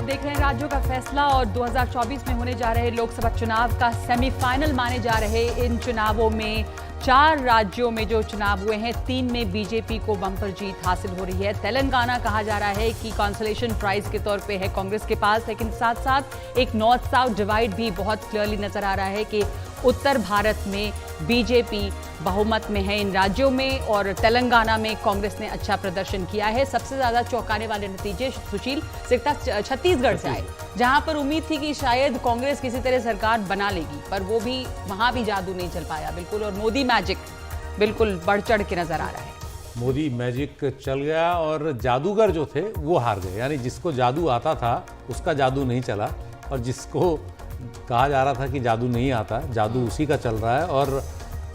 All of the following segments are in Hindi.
देख रहे हैं राज्यों का फैसला और 2024 में होने जा रहे लोकसभा चुनाव का सेमीफाइनल माने जा रहे इन चुनावों में 4 राज्यों में जो चुनाव हुए हैं 3 में बीजेपी को बम्पर जीत हासिल हो रही है। तेलंगाना कहा जा रहा है कि कॉन्सोलेशन प्राइज के तौर पे है कांग्रेस के पास, लेकिन साथ साथ एक नॉर्थ साउथ डिवाइड भी बहुत क्लियरली नजर आ रहा है कि उत्तर भारत में बीजेपी बहुमत में है इन राज्यों में और तेलंगाना में कांग्रेस ने अच्छा प्रदर्शन किया है। सबसे ज्यादा चौंकाने वाले नतीजे सुशील छत्तीसगढ़ से आए, जहां पर उम्मीद थी कि शायद कांग्रेस किसी तरह सरकार बना लेगी, पर वो भी वहां भी जादू नहीं चल पाया बिल्कुल, और मोदी मैजिक बिल्कुल बढ़ चढ़ के नजर आ रहा है। मोदी मैजिक चल गया और जादूगर जो थे वो हार गए, यानी जिसको जादू आता था उसका जादू नहीं चला और जिसको कहा जा रहा था कि जादू नहीं आता, जादू उसी का चल रहा है। और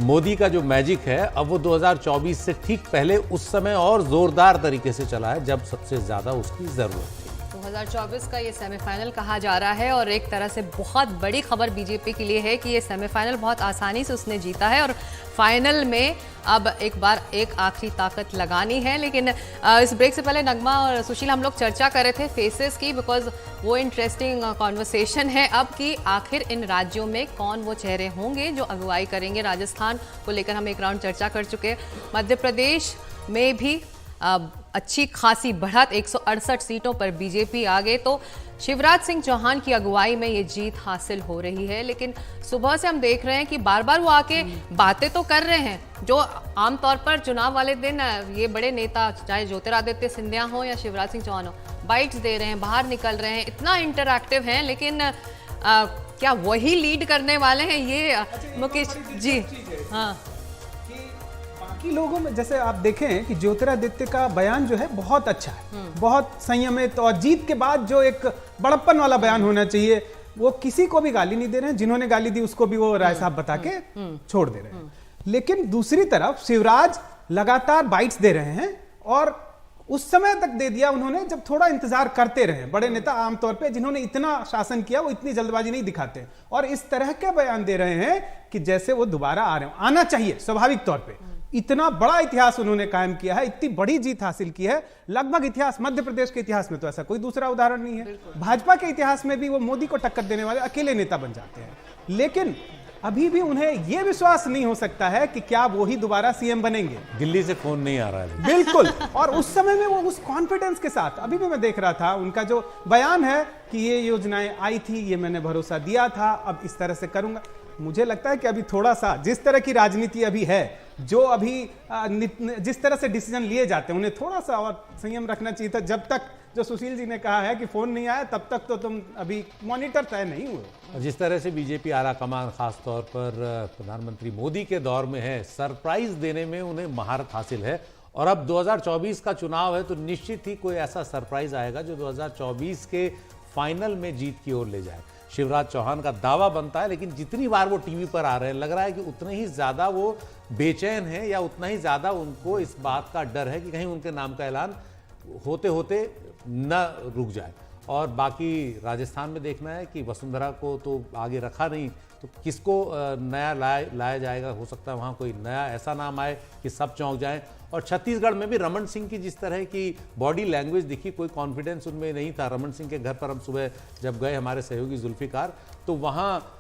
मोदी का जो मैजिक है अब वो 2024 से ठीक पहले उस समय और जोरदार तरीके से चला है जब सबसे ज्यादा उसकी जरूरत थी। 2024 का ये सेमीफाइनल कहा जा रहा है और एक तरह से बहुत बड़ी खबर बीजेपी के लिए है कि ये सेमीफाइनल बहुत आसानी से उसने जीता है और फाइनल में अब एक बार एक आखिरी ताकत लगानी है। लेकिन इस ब्रेक से पहले नगमा और सुशील हम लोग चर्चा कर रहे थे फेसेस की, बिकॉज वो इंटरेस्टिंग कॉन्वर्सेशन है अब कि आखिर इन राज्यों में कौन वो चेहरे होंगे जो अगुवाई करेंगे। राजस्थान को लेकर हम एक राउंड चर्चा कर चुके हैं, मध्य प्रदेश में भी अच्छी खासी बढ़त 168 सीटों पर बीजेपी आ गए, तो शिवराज सिंह चौहान की अगुवाई में ये जीत हासिल हो रही है। लेकिन सुबह से हम देख रहे हैं कि बार बार वो आके बातें तो कर रहे हैं जो आमतौर पर चुनाव वाले दिन ये बड़े नेता चाहे ज्योतिरादित्य सिंधिया हो या शिवराज सिंह चौहान हो बाइट्स दे रहे हैं, बाहर निकल रहे हैं, इतना इंटरैक्टिव हैं, लेकिन क्या वही लीड करने वाले हैं ये मुकेश जी? हाँ, बाकी लोगों में जैसे आप देखें कि ज्योतिरादित्य का बयान जो है बहुत अच्छा है, बहुत संयमित, और जीत के बाद जो एक बड़प्पन वाला बयान होना चाहिए, वो किसी को भी गाली नहीं दे रहे हैं, जिन्होंने गाली दी उसको भी वो राय साहब बता के छोड़ दे रहे हैं। लेकिन दूसरी तरफ शिवराज लगातार बाइट्स दे रहे हैं और उस समय तक दे दिया उन्होंने जब थोड़ा इंतजार करते रहे। बड़े नेता आमतौर पे जिन्होंने इतना शासन किया वो इतनी जल्दबाजी नहीं दिखाते और इस तरह के बयान दे रहे हैं कि जैसे वो दोबारा आ रहे हो, आना चाहिए स्वाभाविक तौर पे। इतना बड़ा इतिहास उन्होंने कायम किया है, इतनी बड़ी जीत हासिल की है, लगभग इतिहास मध्य प्रदेश के इतिहास में तो ऐसा कोई दूसरा उदाहरण नहीं है। भाजपा के इतिहास में भी वो मोदी को टक्कर देने वाले अकेले नेता बन जाते हैं, लेकिन अभी भी उन्हें यह विश्वास नहीं हो सकता है कि क्या वो ही दोबारा सीएम बनेंगे। दिल्ली से फोन नहीं आ रहा है बिल्कुल, और उस समय में वो उस कॉन्फिडेंस के साथ, अभी भी मैं देख रहा था उनका जो बयान है कि ये योजनाएं आई थी, ये मैंने भरोसा दिया था, अब इस तरह से करूंगा। मुझे लगता है कि अभी थोड़ा सा जिस तरह की राजनीति अभी है, जो अभी जिस तरह से डिसीजन लिए जाते हैं, उन्हें थोड़ा सा और संयम रखना चाहिए था। जब तक जो सुशील जी ने कहा है कि फोन नहीं आया तब तक तो तुम अभी मॉनिटर तय नहीं हुए। जिस तरह से बीजेपी आला कमान खास तौर पर प्रधानमंत्री मोदी के दौर में है, सरप्राइज देने में उन्हें महारत हासिल है और अब 2024 का चुनाव है तो निश्चित ही कोई ऐसा सरप्राइज आएगा जो 2024 के फाइनल में जीत की ओर ले जाए। शिवराज चौहान का दावा बनता है, लेकिन जितनी बार वो टीवी पर आ रहे हैं लग रहा है कि उतने ही ज्यादा वो बेचैन है या उतना ही ज्यादा उनको इस बात का डर है कि कहीं उनके नाम का ऐलान होते होते न रुक जाए। और बाकी राजस्थान में देखना है कि वसुंधरा को तो आगे रखा नहीं, तो किसको नया लाया जाएगा। हो सकता है वहाँ कोई नया ऐसा नाम आए कि सब चौंक जाएं। और छत्तीसगढ़ में भी रमन सिंह की जिस तरह की बॉडी लैंग्वेज दिखी, कोई कॉन्फिडेंस उनमें नहीं था। रमन सिंह के घर पर हम सुबह जब गए हमारे सहयोगी जुल्फिकार, तो वहाँ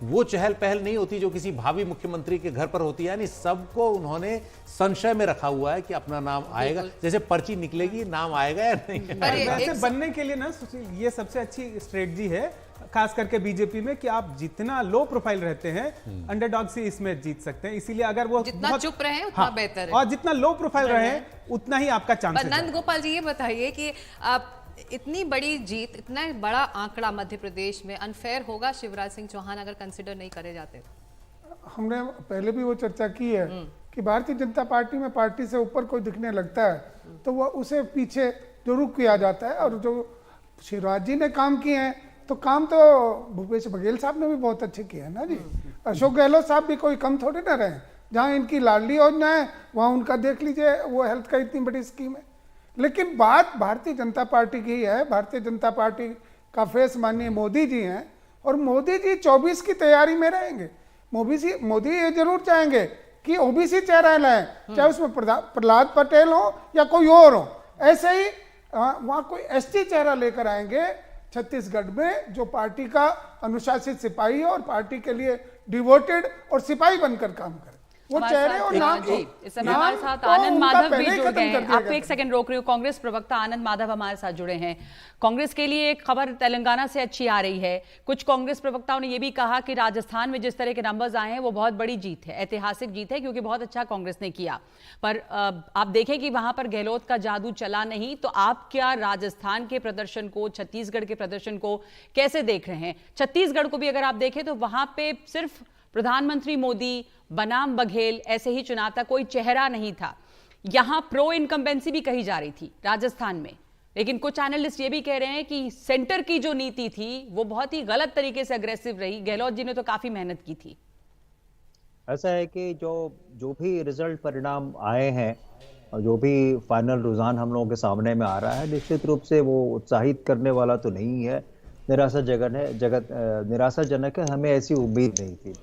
वो चहल पहल नहीं होती जो किसी भावी मुख्यमंत्री के घर पर होती है, यानी सबको उन्होंने संशय में रखा हुआ है कि अपना नाम आएगा, जैसे पर्ची निकलेगी नाम आएगा या नहीं। वैसे बनने के लिए ना सुशील, ये सबसे अच्छी स्ट्रेटजी है खास करके बीजेपी में कि आप जितना लो प्रोफाइल रहते हैं अंडरडॉग से इसमें जीत सकते हैं। इसीलिए अगर वो जितना चुप रहे उतना बेहतर है और जितना लो प्रोफाइल रहे उतना ही आपका चांस है। नंद गोपाल जी ये बताइए कि आप इतनी बड़ी जीत, इतना बड़ा आंकड़ा मध्य प्रदेश में अनफेयर होगा शिवराज सिंह चौहान अगर कंसिडर नहीं करे जाते? हमने पहले भी वो चर्चा की है कि भारतीय जनता पार्टी में पार्टी से ऊपर कोई दिखने लगता है तो वो उसे पीछे जरूर किया जाता है। और जो शिवराज जी ने काम किए हैं तो काम तो भूपेश बघेल साहब ने भी बहुत अच्छे किए हैं ना जी। अशोक गहलोत साहब भी कोई कम थोड़े ना रहे, जहाँ इनकी लाडली योजना है वहाँ उनका देख लीजिए, वो हेल्थ का इतनी बड़ी स्कीम है। लेकिन बात भारतीय जनता पार्टी की है, भारतीय जनता पार्टी का फेस माननीय मोदी जी हैं और मोदी जी 24 की तैयारी में रहेंगे। मोदी ये जरूर चाहेंगे कि ओबीसी चेहरा लाएं, चाहे उसमें प्रहलाद पटेल हो या कोई और हो। ऐसे ही वहाँ कोई एसटी चेहरा लेकर आएंगे छत्तीसगढ़ में जो पार्टी का अनुशासित सिपाही है और पार्टी के लिए डिवोटेड और सिपाही बनकर काम करे। वो हमारे चेहरे साथ- और नाम जी, इस समय नाम हमारे साथ तो आनंद उनका माधव भी पहले ही जुड़ खत्म गए कर हैं। दिया आपको गया एक सेकंड रोक रही हूँ। कांग्रेस प्रवक्ता आनंद माधव हमारे साथ जुड़े हैं। कांग्रेस के लिए एक खबर तेलंगाना से अच्छी आ रही है। कुछ कांग्रेस प्रवक्ताओं ने यह भी कहा कि राजस्थान में जिस तरह के नंबर्स आए हैं वो बहुत बड़ी जीत है, ऐतिहासिक जीत है, क्योंकि बहुत अच्छा कांग्रेस ने किया। पर आप देखें कि वहां पर गहलोत का जादू चला नहीं, तो आप क्या राजस्थान के प्रदर्शन को, छत्तीसगढ़ के प्रदर्शन को कैसे देख रहे हैं? छत्तीसगढ़ को भी अगर आप देखें तो वहां पे सिर्फ प्रधानमंत्री मोदी बनाम बघेल ऐसे ही चुनाव था, कोई चेहरा नहीं था। यहां प्रो इनकम्बेंसी भी कही जा रही थी राजस्थान में, लेकिन कुछ एनालिस्ट ये भी कह रहे हैं कि सेंटर की जो नीति थी वो बहुत ही गलत तरीके से अग्रेसिव रही। गहलोत जी ने तो काफी मेहनत की थी। ऐसा है कि जो भी रिजल्ट परिणाम आए हैं और जो भी फाइनल रुझान हम लोगों के सामने में आ रहा है, निश्चित रूप से वो उत्साहित करने वाला तो नहीं है, निराशाजनक है। हमें ऐसी उम्मीद नहीं थी।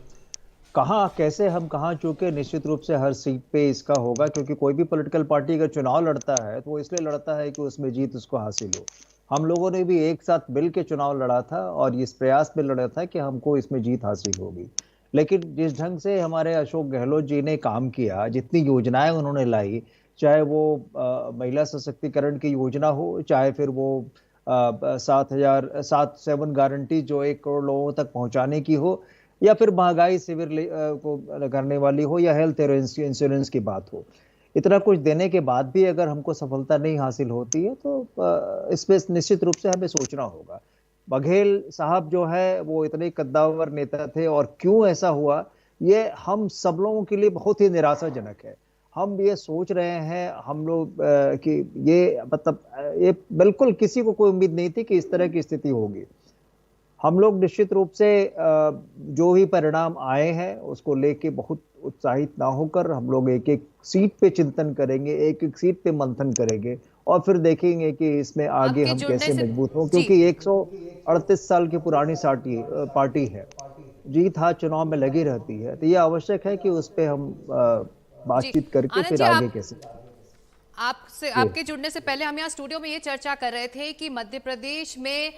कहाँ कैसे हम कहाँ चूके, निश्चित रूप से हर सीट पे इसका होगा, क्योंकि कोई भी पॉलिटिकल पार्टी अगर चुनाव लड़ता है तो वो इसलिए लड़ता है कि उसमें जीत उसको हासिल हो। हम लोगों ने भी एक साथ मिल के चुनाव लड़ा था और इस प्रयास में लड़ा था कि हमको इसमें जीत हासिल होगी। लेकिन जिस ढंग से हमारे अशोक गहलोत जी ने काम किया, जितनी योजनाएं उन्होंने लाई, चाहे वो महिला सशक्तिकरण की योजना हो, चाहे फिर वो 7 गारंटी जो 1 करोड़ लोगों तक पहुंचाने की हो, या फिर महंगाई शिविर को करने वाली हो, या हेल्थ इंश्योरेंस की बात हो, इतना कुछ देने के बाद भी अगर हमको सफलता नहीं हासिल होती है तो इसमें निश्चित रूप से हमें सोचना होगा। बघेल साहब जो है वो इतने कद्दावर नेता थे, और क्यों ऐसा हुआ ये हम सब लोगों के लिए बहुत ही निराशाजनक है। हम ये सोच रहे हैं हम लोग कि ये मतलब ये बिल्कुल किसी को कोई उम्मीद नहीं थी कि इस तरह की स्थिति होगी। हम लोग निश्चित रूप से जो भी परिणाम आए हैं उसको लेके बहुत उत्साहित ना होकर हम लोग एक एक सीट पे चिंतन करेंगे, एक एक सीट पे मंथन करेंगे, और फिर देखेंगे कि इसमें आगे आपके हम जुड़ने कैसे से- मजबूत हों, जी। क्योंकि 138 साल की पुरानी पार्टी है, जीत हार चुनाव में लगी रहती है। तो ये आवश्यक है कि उस पे हम बातचीत करके आनंद फिर जी, आगे कैसे। आपसे आपके जुड़ने से पहले हम यहाँ स्टूडियो में ये चर्चा कर रहे थे कि मध्य प्रदेश में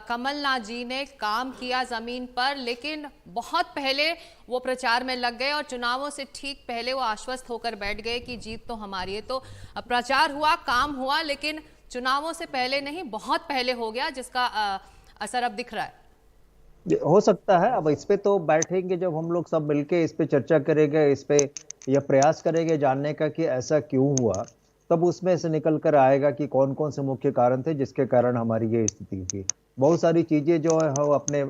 कमलनाथ जी ने काम किया जमीन पर, लेकिन बहुत पहले वो प्रचार में लग गए और चुनावों से ठीक पहले वो आश्वस्त होकर बैठ गए कि जीत तो हमारी है। तो प्रचार हुआ, काम हुआ, लेकिन चुनावों से पहले नहीं, बहुत पहले हो गया, जिसका असर अब दिख रहा है। हो सकता है। अब इस पे तो बैठेंगे जब हम लोग सब मिलके इस पे चर्चा करेंगे, इस पे यह प्रयास करेंगे जानने का कि ऐसा क्यों हुआ, तब उसमें से निकल कर आएगा कि कौन कौन से मुख्य कारण थे जिसके कारण हमारी ये स्थिति हुई। बहुत सारी चीजें जो है हम अपने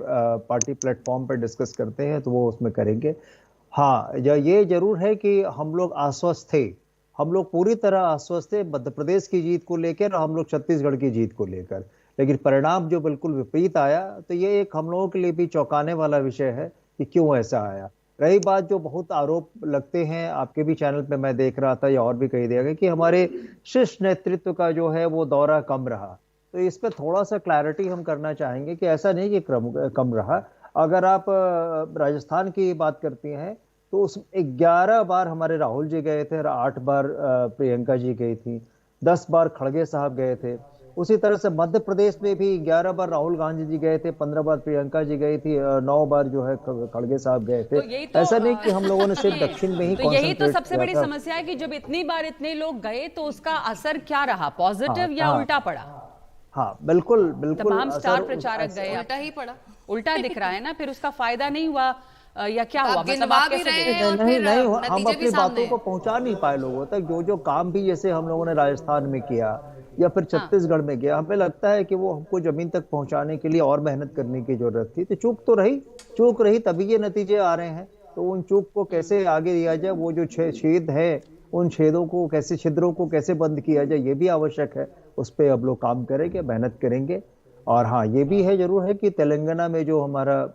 पार्टी प्लेटफॉर्म पर डिस्कस करते हैं तो वो उसमें करेंगे। हाँ, ये जरूर है कि हम लोग आश्वस्त थे, हम लोग पूरी तरह आश्वस्त थे मध्य प्रदेश की जीत को लेकर, और हम लोग छत्तीसगढ़ की जीत को लेकर। लेकिन परिणाम जो बिल्कुल विपरीत आया, तो ये एक हम लोगों के लिए भी चौंकाने वाला विषय है कि क्यों ऐसा आया। रही बात जो बहुत आरोप लगते हैं, आपके भी चैनल पे मैं देख रहा था या और भी कही दिया गया कि हमारे शीर्ष नेतृत्व का जो है वो दौरा कम रहा, तो इस पे थोड़ा सा क्लैरिटी हम करना चाहेंगे कि ऐसा नहीं कि कम रहा। अगर आप राजस्थान की बात करती हैं तो उस 11 बार हमारे राहुल जी गए थे, 8 बार प्रियंका जी गई थी, 10 बार खड़गे साहब गए थे। उसी तरह से मध्य प्रदेश में भी 11 बार राहुल गांधी जी गए थे, 15 बार प्रियंका जी गई थी, 9 बार जो है खड़गे साहब गए थे। तो यही तो ऐसा नहीं कि हम लोगों ने सिर्फ ये- दक्षिण में ही तो यही तो concentrate सबसे किया बड़ी था। समस्या है कि जब इतनी बार इतने लोग गए तो उसका असर क्या रहा, पॉजिटिव या हाँ। उल्टा पड़ा? हाँ, बिल्कुल बिल्कुल तमाम स्टार असर- प्रचारक गए, उल्टा ही पड़ा। उल्टा दिख रहा है ना, फिर उसका फायदा नहीं हुआ या क्या आप हुआ? मतलब गिनवा आप भी कैसे रहे देख हैं और नहीं फिर नहीं, हम नतीजे भी अपनी सामने बातों को हैं। पहुंचा नहीं पाए लोगों तक। जो काम भी जैसे हम लोगों ने राजस्थान में किया या फिर छत्तीसगढ़ में किया, हमें लगता है कि वो हमको जमीन तक पहुंचाने के लिए और मेहनत करने की जरूरत थी। तो चूक रही तभी ये नतीजे आ रहे हैं। तो उन चूक को कैसे आगे दिया जाए, वो जो छेद है उन छेदों को कैसे, छिद्रों को कैसे बंद किया जाए, ये भी आवश्यक है। उस पर अब लोग काम करेंगे, मेहनत करेंगे। और हाँ, ये भी है, जरूर है कि तेलंगाना में जो हमारा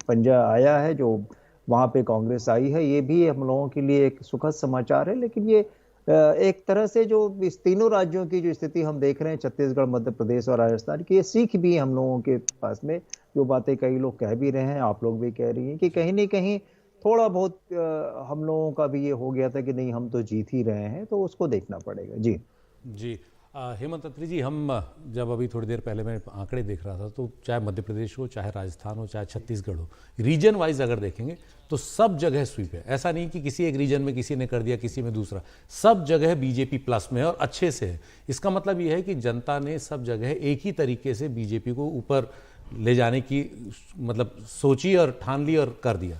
पंजा आया है, जो वहां पे कांग्रेस आई है, ये भी हम लोगों के लिए एक सुखद समाचार है। लेकिन ये एक तरह से जो इस तीनों राज्यों की जो स्थिति हम देख रहे हैं, छत्तीसगढ़, मध्य प्रदेश और राजस्थान की, ये सीख भी हम लोगों के पास में, जो बातें कई लोग कह भी रहे हैं, आप लोग भी कह रही हैं कि कहीं ना कहीं थोड़ा बहुत हम लोगों का भी ये हो गया था कि नहीं, हम तो जीत ही रहे हैं, तो उसको देखना पड़ेगा। जी जी, हेमंत अत्री जी, हम जब अभी थोड़ी देर पहले मैं आंकड़े देख रहा था तो चाहे मध्य प्रदेश हो, चाहे राजस्थान हो, चाहे छत्तीसगढ़ हो, रीजन वाइज अगर देखेंगे तो सब जगह स्वीप है। ऐसा नहीं कि किसी एक रीजन में किसी ने कर दिया, किसी में दूसरा, सब जगह बीजेपी प्लस में है और अच्छे से है। इसका मतलब यह है कि जनता ने सब जगह एक ही तरीके से बीजेपी को ऊपर ले जाने की मतलब सोची और ठान ली और कर दिया।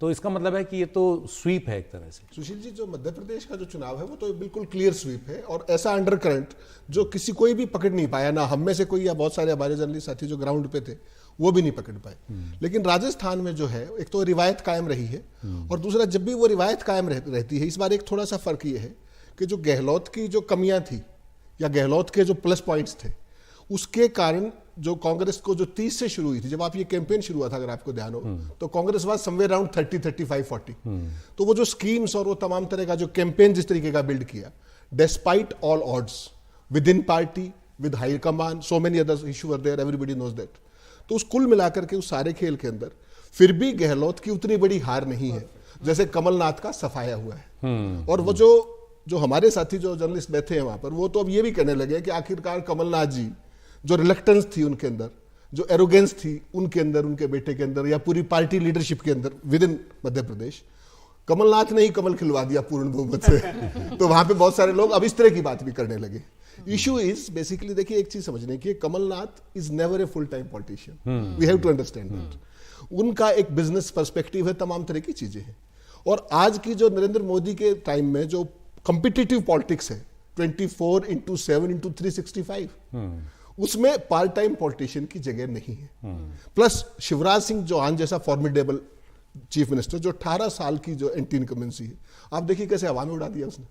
तो इसका मतलब है कि ये तो स्वीप है एक तरह से। सुशील जी, जो मध्य प्रदेश का जो चुनाव है वो तो बिल्कुल क्लियर स्वीप है और ऐसा अंडर करंट जो किसी कोई भी पकड़ नहीं पाया, ना हम में से कोई या बहुत सारे हमारे जर्नलिस्ट साथी जो ग्राउंड पे थे वो भी नहीं पकड़ पाए। लेकिन राजस्थान में जो है, एक तो रिवायत कायम रही है और दूसरा जब भी वो रिवायत कायम रहती है, इस बार एक थोड़ा सा फर्क ये है कि जो गहलोत की जो कमियां थी या गहलोत के जो प्लस पॉइंट्स थे, उसके कारण जो कांग्रेस को जो 30 से शुरू हुई थी, जब आप ये कैंपेन शुरू हुआ था अगर आपको ध्यान हो, तो कांग्रेस वाज समवेयर अराउंड 30, 35, 40। तो वो जो स्कीम्स और वो तमाम तरह का जो कैंपेन जिस तरीके का बिल्ड किया, despite all odds within party, with high command, so many others issue were there, everybody knows that. तो उस कुल मिलाकर के उस सारे खेल के अंदर फिर भी गहलोत की उतनी बड़ी हार नहीं है जैसे कमलनाथ का सफाया हुआ है। और वो जो हमारे साथी जो जर्नलिस्ट बैठे हैं वहां पर, वो तो अब ये भी कहने लगे कि आखिरकार कमलनाथ जी, जो रिलक्टेंस थी उनके अंदर, जो एरोगेंस थी उनके अंदर, उनके बेटे के अंदर या पूरी पार्टी लीडरशिप के अंदर विद इन मध्य प्रदेश, कमलनाथ ने ही कमल खिलवा दिया पूर्ण बहुमत से। तो वहां पे बहुत सारे लोग अब इस तरह की बात भी करने लगे। इशू इज बेसिकली, देखिए एक चीज समझने की, Kamal Nath is never a full time politician, we have to understand that. उनका एक बिजनेस पर्सपेक्टिव है, तमाम तरह की चीजें हैं। और आज की जो नरेंद्र मोदी के टाइम में जो कॉम्पिटिटिव पॉलिटिक्स है, 24/7/365, उसमें पार्ट टाइम पॉलिटिशियन की जगह नहीं है। प्लस शिवराज सिंह चौहान जैसा फॉर्मिडेबल चीफ मिनिस्टर, जो 18 साल की जो एंटी इनकमेंसी है, आप देखिए कैसे हवा में उड़ा दिया उसने।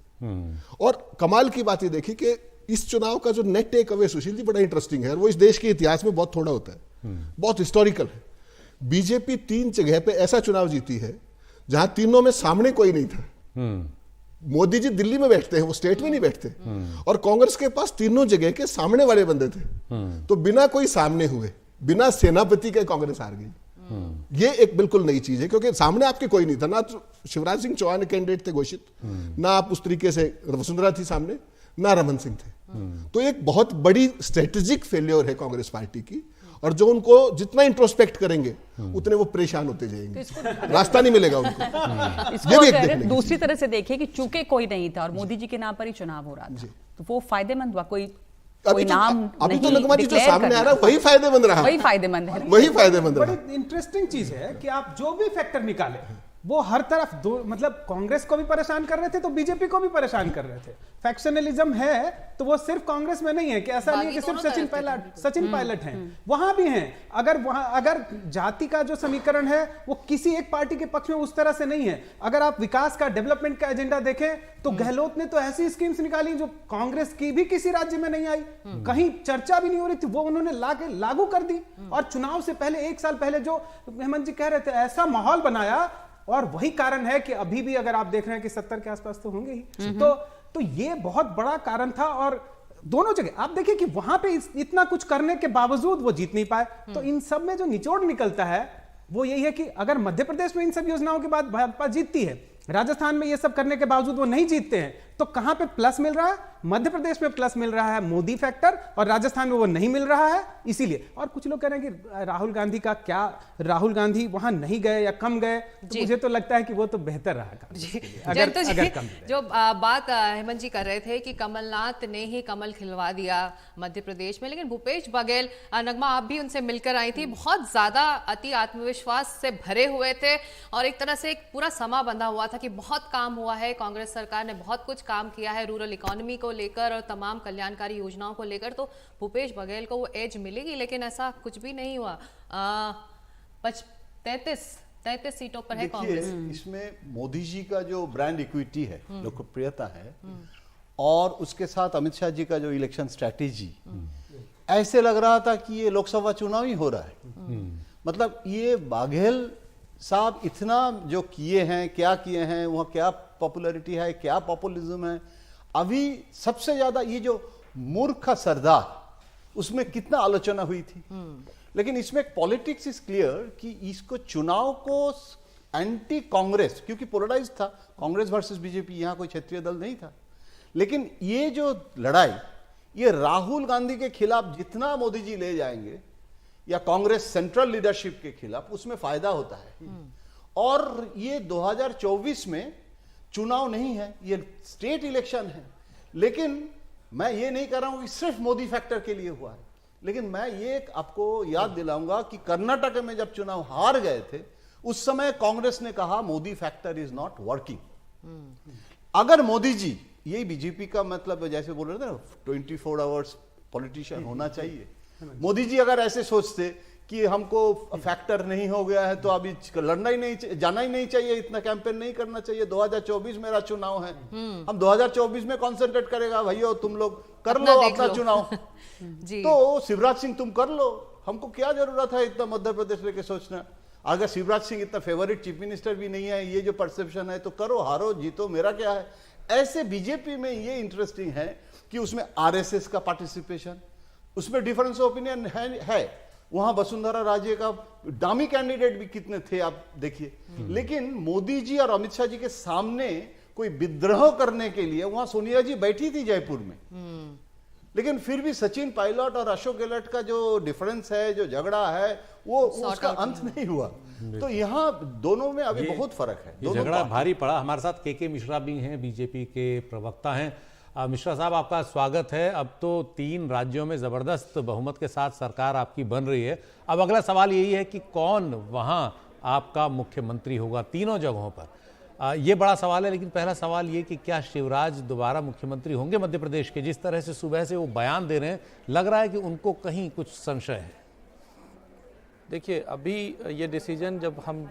और कमाल की बात ये देखी कि इस चुनाव का जो net take away, Sushil ji, बड़ा इंटरेस्टिंग है और वो इस देश के इतिहास में बहुत थोड़ा होता है, बहुत हिस्टोरिकल है। बीजेपी 3 जगह पे ऐसा चुनाव जीती है जहां तीनों में सामने कोई नहीं था। मोदी जी दिल्ली में बैठते हैं, वो स्टेट में नहीं बैठते, और कांग्रेस के पास तीनों जगह के सामने वाले बंदे थे। तो बिना कोई सामने हुए, बिना सेनापति के कांग्रेस हार गई। ये एक बिल्कुल नई चीज है, क्योंकि सामने आपके कोई नहीं था, ना तो शिवराज सिंह चौहान कैंडिडेट थे घोषित, ना आप उस तरीके से वसुंधरा थी सामने, ना रमन सिंह थे। तो एक बहुत बड़ी स्ट्रेटेजिक फेल्योर है कांग्रेस पार्टी की, और जो उनको जितना इंट्रोस्पेक्ट करेंगे उतने वो परेशान होते जाएंगे, रास्ता नहीं मिलेगा उनको। इसको अगर दूसरी तरह से देखिए कि चूंकि कोई नहीं था और मोदी जी के नाम पर ही चुनाव हो रहा था, तो वो फायदेमंद हुआ। कोई नाम अभी तो नगमा जी जो सामने आ रहा है वही फायदेमंद रहा, वही फायदेमंद है, वही फायदेमंद रहा। बड़ी इंटरेस्टिंग चीज है कि आप जो भी फैक्टर निकाले वो हर तरफ दो, मतलब कांग्रेस को भी परेशान कर रहे थे तो बीजेपी को भी परेशान कर रहे थे। फैक्शनलिज्म है तो वो सिर्फ कांग्रेस में नहीं है, कि ऐसा नहीं है कि सिर्फ सचिन पायलट हैं, वहां भी हैं। अगर जाति का जो समीकरण है वो किसी एक पार्टी के पक्ष में उस तरह से नहीं है। अगर आप विकास का, डेवलपमेंट का एजेंडा देखें तो गहलोत ने तो ऐसी स्कीम्स निकाली जो कांग्रेस की भी किसी राज्य में नहीं आई, कहीं चर्चा भी नहीं हो रही थी, वो उन्होंने लागू कर दी। और चुनाव से पहले, 1 साल पहले जो हेमंत जी कह रहे थे, ऐसा माहौल बनाया। और वही कारण है कि अभी भी अगर आप देख रहे हैं कि 70 के आसपास तो होंगे ही, तो ये बहुत बड़ा कारण था। और दोनों जगह आप देखिए कि वहां पे इतना कुछ करने के बावजूद वो जीत नहीं पाए। तो इन सब में जो निचोड़ निकलता है वो यही है कि अगर मध्य प्रदेश में इन सब योजनाओं के बाद भाजपा जीतती है, राजस्थान में ये सब करने के बावजूद वो नहीं जीतते हैं, तो कहां पे प्लस मिल रहा है? मध्य प्रदेश में प्लस मिल रहा है मोदी फैक्टर, और राजस्थान में वो नहीं मिल रहा है। इसीलिए, और कुछ लोग कह रहे हैं कि राहुल गांधी का क्या, राहुल गांधी वहां नहीं गए या कम गए, तो मुझे तो लगता है कि वो तो बेहतर रहा अगर कम गए। जो बात हेमंत जी कर रहे थे कि कमलनाथ ने ही कमल खिलवा दिया मध्य प्रदेश में, लेकिन भूपेश बघेल, नगमा आप भी उनसे मिलकर आई थी, बहुत ज्यादा अति आत्मविश्वास से भरे हुए थे और एक तरह से एक पूरा समा बंधा हुआ था कि बहुत काम हुआ है, कांग्रेस सरकार ने बहुत कुछ काम किया है रूरल इकोनॉमी को लेकर और तमाम कल्याणकारी योजनाओं को लेकर, तो भूपेश बघेल को वो एज मिलेगी। लेकिन ऐसा कुछ भी नहीं हुआ। 33 सीटों पर है कांग्रेस। इसमें मोदी जी का जो ब्रांड इक्विटी है, लोकप्रियता है, और उसके साथ अमित शाह जी का जो इलेक्शन स्ट्रैटेजी, ऐसे लग रहा था कि ये लोकसभा चुनाव ही हो रहा है। मतलब ये बघेल साहब इतना जो किए हैं, क्या किए हैं, वहाँ क्या पॉपुलैरिटी है, क्या पॉपुलिज्म है। अभी सबसे ज्यादा ये जो मूर्ख सरदार, उसमें कितना आलोचना हुई थी, लेकिन इसमें पॉलिटिक्स इज क्लियर कि इसको चुनाव को एंटी कांग्रेस, क्योंकि पोलराइज था, कांग्रेस वर्सेस बीजेपी, यहां कोई क्षेत्रीय दल नहीं था, लेकिन ये जो लड़ाई ये राहुल गांधी के खिलाफ जितना मोदी जी ले जाएंगे या कांग्रेस सेंट्रल लीडरशिप के खिलाफ, उसमें फायदा होता है। और ये 2024 में चुनाव नहीं है, ये स्टेट इलेक्शन है। लेकिन मैं ये नहीं कर रहा हूं कि सिर्फ मोदी फैक्टर के लिए हुआ है, लेकिन मैं ये आपको याद दिलाऊंगा कि कर्नाटक में जब चुनाव हार गए थे, उस समय कांग्रेस ने कहा Modi factor is not working. अगर मोदी जी, यही बीजेपी का मतलब जैसे बोल रहे थे ना 24 आवर्स पॉलिटिशियन होना चाहिए, मोदी जी अगर ऐसे सोचते कि हमको फैक्टर नहीं हो गया है तो अभी लड़ना ही नहीं, जाना ही नहीं चाहिए, इतना कैंपेन नहीं करना चाहिए, 2024 मेरा चुनाव है, हम 2024 में कॉन्सेंट्रेट करेगा, भैया तुम लोग कर लो अपना चुनाव। जी। तो शिवराज सिंह तुम कर लो, हमको क्या जरूरत है इतना मध्य प्रदेश लेके सोचना। अगर शिवराज सिंह इतना फेवरेट चीफ मिनिस्टर भी नहीं है, ये जो परसेप्शन है, तो करो, हारो जीतो मेरा क्या है। ऐसे बीजेपी में ये इंटरेस्टिंग है कि उसमें आरएसएस का पार्टिसिपेशन, उसमें डिफरेंस ओपिनियन है। वहां वसुंधरा राजे का डामी कैंडिडेट भी कितने थे आप देखिए। लेकिन मोदी जी और अमित शाह जी के सामने कोई विद्रोह करने के लिए वहां सोनिया जी बैठी थी जयपुर में, लेकिन फिर भी सचिन पायलट और अशोक गहलोत का जो डिफरेंस है, जो झगड़ा है, वो उसका अंत नहीं हुआ। तो यहाँ दोनों में अभी बहुत फर्क है। ये झगड़ा भारी पड़ा। हमारे साथ के मिश्रा भी हैं, बीजेपी के प्रवक्ता हैं। मिश्रा साहब, आपका स्वागत है। अब तो 3 राज्यों में जबरदस्त बहुमत के साथ सरकार आपकी बन रही है। अब अगला सवाल यही है कि कौन वहां आपका मुख्यमंत्री होगा तीनों जगहों पर। ये बड़ा सवाल है, लेकिन पहला सवाल ये कि क्या शिवराज दोबारा मुख्यमंत्री होंगे मध्य प्रदेश के? जिस तरह से सुबह से वो बयान दे रहे हैं, लग रहा है कि उनको कहीं कुछ संशय है। देखिए, अभी ये डिसीजन जब हम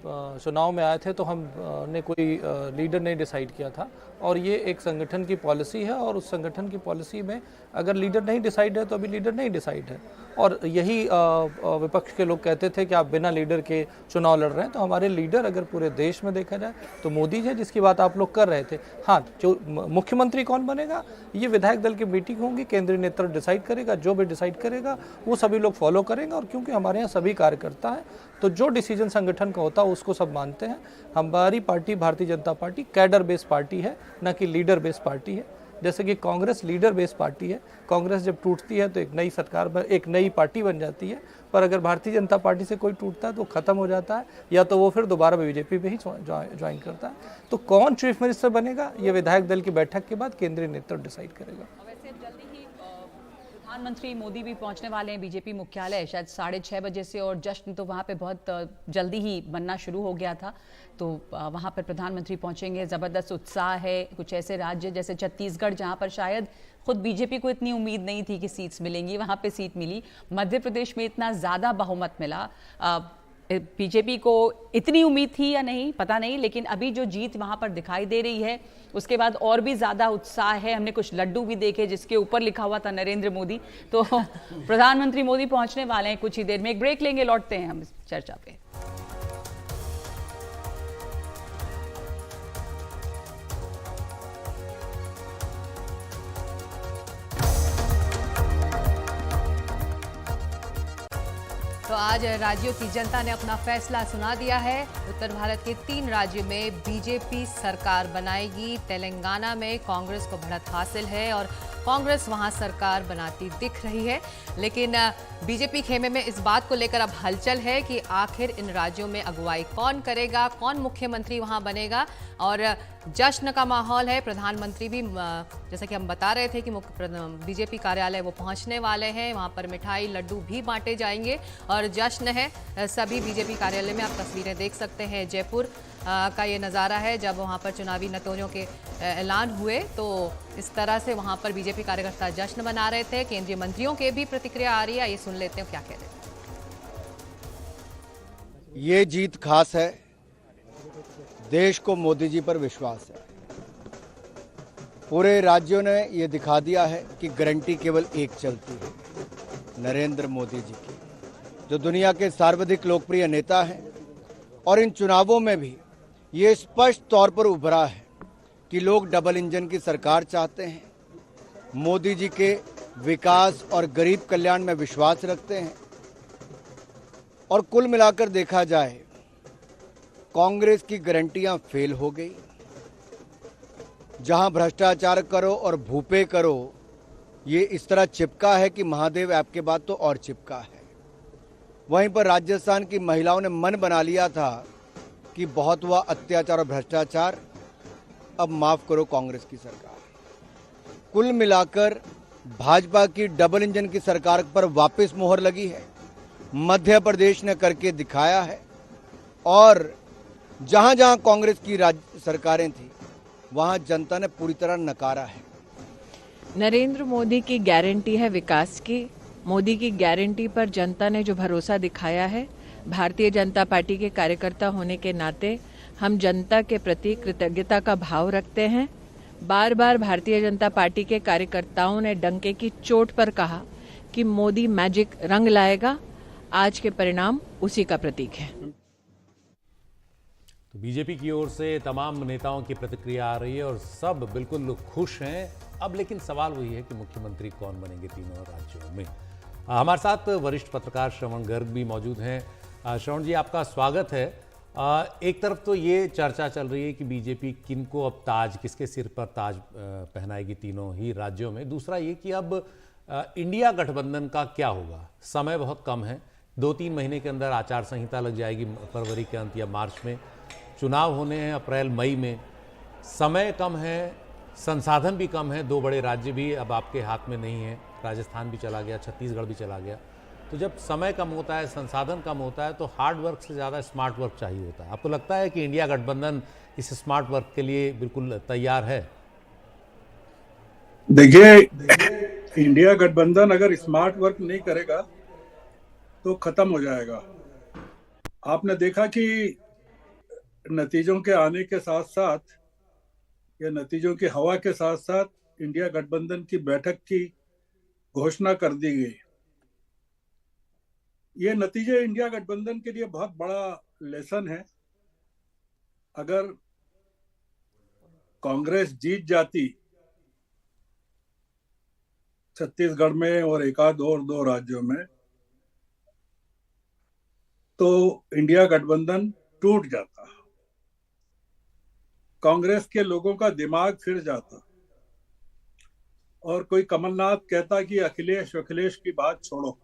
चुनाव में आए थे तो हमने कोई लीडर नहीं डिसाइड किया था, और ये एक संगठन की पॉलिसी है, और उस संगठन की पॉलिसी में अगर लीडर नहीं डिसाइड है तो अभी लीडर नहीं डिसाइड है। और यही विपक्ष के लोग कहते थे कि आप बिना लीडर के चुनाव लड़ रहे हैं। तो हमारे लीडर अगर पूरे देश में देखा जाए तो मोदी जी, जिसकी बात आप लोग कर रहे थे। हाँ, जो मुख्यमंत्री कौन बनेगा ये विधायक दल की मीटिंग होगी, केंद्रीय नेतृत्व डिसाइड करेगा, जो भी डिसाइड करेगा वो सभी लोग फॉलो करेंगे। और क्योंकि हमारे यहाँ सभी कार्यकर्ता है, तो जो डिसीजन संगठन का होता है उसको सब मानते हैं। हमारी party Bharatiya Janata party cadre based party है, न कि लीडर बेस्ड पार्टी है। जैसे कि कांग्रेस लीडर बेस्ड पार्टी है, कांग्रेस जब टूटती है तो एक नई सरकार, एक नई पार्टी बन जाती है। पर अगर भारतीय जनता पार्टी से कोई टूटता है तो खत्म हो जाता है, या तो वो फिर दोबारा बीजेपी में ही ज्वाइन करता है। तो कौन चीफ मिनिस्टर बनेगा ये विधायक दल की बैठक के बाद केंद्रीय नेतृत्व डिसाइड करेगा। वैसे जल्दी ही प्रधानमंत्री मोदी भी पहुंचने वाले हैं बीजेपी मुख्यालय, शायद 6:30 बजे से, और जश्न तो वहां पे बहुत जल्दी ही बनना शुरू हो गया था। तो वहां पर प्रधानमंत्री पहुंचेंगे, ज़बरदस्त उत्साह है। कुछ ऐसे राज्य जैसे छत्तीसगढ़, जहां पर शायद खुद बीजेपी को इतनी उम्मीद नहीं थी कि सीट्स मिलेंगी, वहां पे सीट मिली। मध्य प्रदेश में इतना ज़्यादा बहुमत मिला। बीजेपी को इतनी उम्मीद थी या नहीं पता नहीं, लेकिन अभी जो जीत वहां पर दिखाई दे रही है, उसके बाद और भी ज़्यादा उत्साह है। हमने कुछ लड्डू भी देखे जिसके ऊपर लिखा हुआ था नरेंद्र मोदी। तो प्रधानमंत्री मोदी पहुंचने वाले हैं कुछ ही देर में। एक ब्रेक लेंगे, लौटते हैं हम इस चर्चा पे। तो आज राज्यों की जनता ने अपना फैसला सुना दिया है। उत्तर भारत के 3 राज्यों में बीजेपी सरकार बनाएगी। तेलंगाना में कांग्रेस को बढ़त हासिल है और कांग्रेस वहां सरकार बनाती दिख रही है। लेकिन बीजेपी खेमे में इस बात को लेकर अब हलचल है कि आखिर इन राज्यों में अगुवाई कौन करेगा, कौन मुख्यमंत्री वहां बनेगा। और जश्न का माहौल है। प्रधानमंत्री भी, जैसा कि हम बता रहे थे कि बीजेपी कार्यालय वो पहुंचने वाले हैं, वहां पर मिठाई लड्डू भी बांटे जाएंगे और जश्न है सभी बीजेपी कार्यालय में। आप तस्वीरें देख सकते हैं, जयपुर का ये नज़ारा है जब वहां पर चुनावी नतीजों के ऐलान हुए, तो इस तरह से वहां पर बीजेपी कार्यकर्ता जश्न मना रहे थे। केंद्रीय मंत्रियों के भी प्रतिक्रिया आ रही है, ये सुन लेते हैं क्या कह रहे हैं। ये जीत खास है, देश को मोदी जी पर विश्वास है। पूरे राज्यों ने ये दिखा दिया है कि गारंटी केवल एक चलती है, नरेंद्र मोदी जी की, जो दुनिया के सर्वाधिक लोकप्रिय नेता हैं। और इन चुनावों में भी ये स्पष्ट तौर पर उभरा है कि लोग डबल इंजन की सरकार चाहते हैं, मोदी जी के विकास और गरीब कल्याण में विश्वास रखते हैं। और कुल मिलाकर देखा जाए, कांग्रेस की गारंटियां फेल हो गई। जहां भ्रष्टाचार करो और भूपे करो, ये इस तरह चिपका है कि महादेव ऐप के बाद तो और चिपका है। वहीं पर राजस्थान की महिलाओं ने मन बना लिया था कि बहुत हुआ अत्याचार और भ्रष्टाचार, अब माफ करो कांग्रेस की सरकार। कुल मिलाकर भाजपा की डबल इंजन की सरकार पर वापस मोहर लगी है। मध्य प्रदेश ने करके दिखाया है और जहां जहां कांग्रेस की राज्य सरकारें थी वहां जनता ने पूरी तरह नकारा है। नरेंद्र मोदी की गारंटी है विकास की। मोदी की गारंटी पर जनता ने जो भरोसा दिखाया है, भारतीय जनता पार्टी के कार्यकर्ता होने के नाते हम जनता के प्रति कृतज्ञता का भाव रखते हैं। बार बार भारतीय जनता पार्टी के कार्यकर्ताओं ने डंके की चोट पर कहा कि मोदी मैजिक रंग लाएगा। आज के परिणाम उसी का प्रतीक है। तो बीजेपी की ओर से तमाम नेताओं की प्रतिक्रिया आ रही है और सब बिल्कुल खुश हैं। अब लेकिन सवाल वही है कि मुख्यमंत्री कौन बनेंगे तीनों राज्यों में। हमारे साथ वरिष्ठ पत्रकार श्रवण गर्ग भी मौजूद हैं। श्रवण जी, आपका स्वागत है। एक तरफ तो ये चर्चा चल रही है कि बीजेपी किनको अब ताज, किसके सिर पर ताज पहनाएगी तीनों ही राज्यों में। दूसरा ये कि अब इंडिया गठबंधन का क्या होगा। समय बहुत कम है, 2-3 महीने के अंदर आचार संहिता लग जाएगी, फरवरी के अंत या मार्च में चुनाव होने हैं, अप्रैल मई में। समय कम है, संसाधन भी कम है, 2 बड़े राज्य भी अब आपके हाथ में नहीं है, राजस्थान भी चला गया, छत्तीसगढ़ भी चला गया। तो जब समय कम होता है, संसाधन कम होता है, तो हार्ड वर्क से ज़्यादा स्मार्ट वर्क चाहिए होता है। आपको लगता है कि इंडिया गठबंधन इस स्मार्ट वर्क के लिए बिल्कुल तैयार है? देखिए, इंडिया गठबंधन अगर स्मार्ट वर्क नहीं करेगा तो खत्म हो जाएगा। आपने देखा कि नतीजों के आने के साथ साथ या नतीजों की हवा के साथ साथ इंडिया गठबंधन की बैठक की घोषणा कर दी गई। ये नतीजे इंडिया गठबंधन के लिए बहुत बड़ा लेसन है। अगर कांग्रेस जीत जाती छत्तीसगढ़ में और एकाध और 2 राज्यों में, तो इंडिया गठबंधन टूट जाता, कांग्रेस के लोगों का दिमाग फिर जाता और कोई कमलनाथ कहता कि अखिलेश की बात छोड़ो।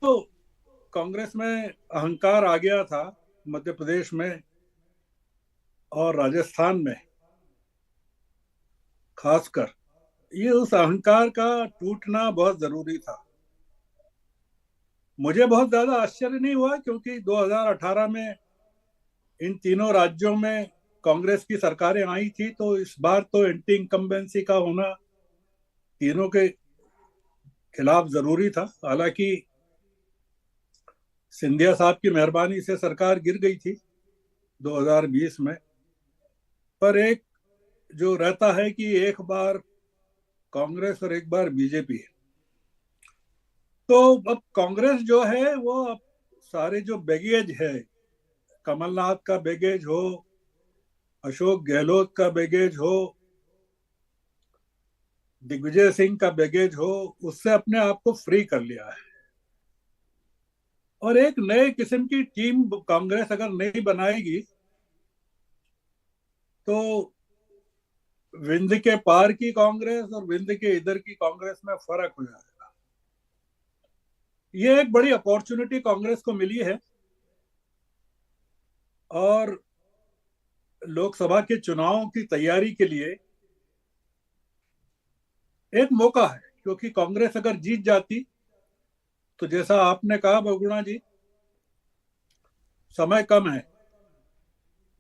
तो कांग्रेस में अहंकार आ गया था मध्य प्रदेश में और राजस्थान में खासकर। ये उस अहंकार का टूटना बहुत जरूरी था। मुझे बहुत ज्यादा आश्चर्य नहीं हुआ क्योंकि 2018 में इन तीनों राज्यों में कांग्रेस की सरकारें आई थी, तो इस बार तो एंटी इनकम्बेंसी का होना तीनों के खिलाफ जरूरी था। हालांकि सिंधिया साहब की मेहरबानी से सरकार गिर गई थी 2020 में, पर एक जो रहता है कि एक बार कांग्रेस और एक बार बीजेपी। तो अब कांग्रेस जो है वो अब सारे जो बैगेज है, कमलनाथ का बैगेज हो, अशोक गहलोत का बैगेज हो, दिग्विजय सिंह का बैगेज हो, उससे अपने आप को फ्री कर लिया है और एक नए किस्म की टीम कांग्रेस अगर नहीं बनाएगी तो विंध्य के पार की कांग्रेस और विंध्य के इधर की कांग्रेस में फर्क हो जाएगा। ये एक बड़ी अपॉर्चुनिटी कांग्रेस को मिली है और लोकसभा के चुनावों की तैयारी के लिए एक मौका है, क्योंकि कांग्रेस अगर जीत जाती तो जैसा आपने कहा बहुगुणा जी, समय कम है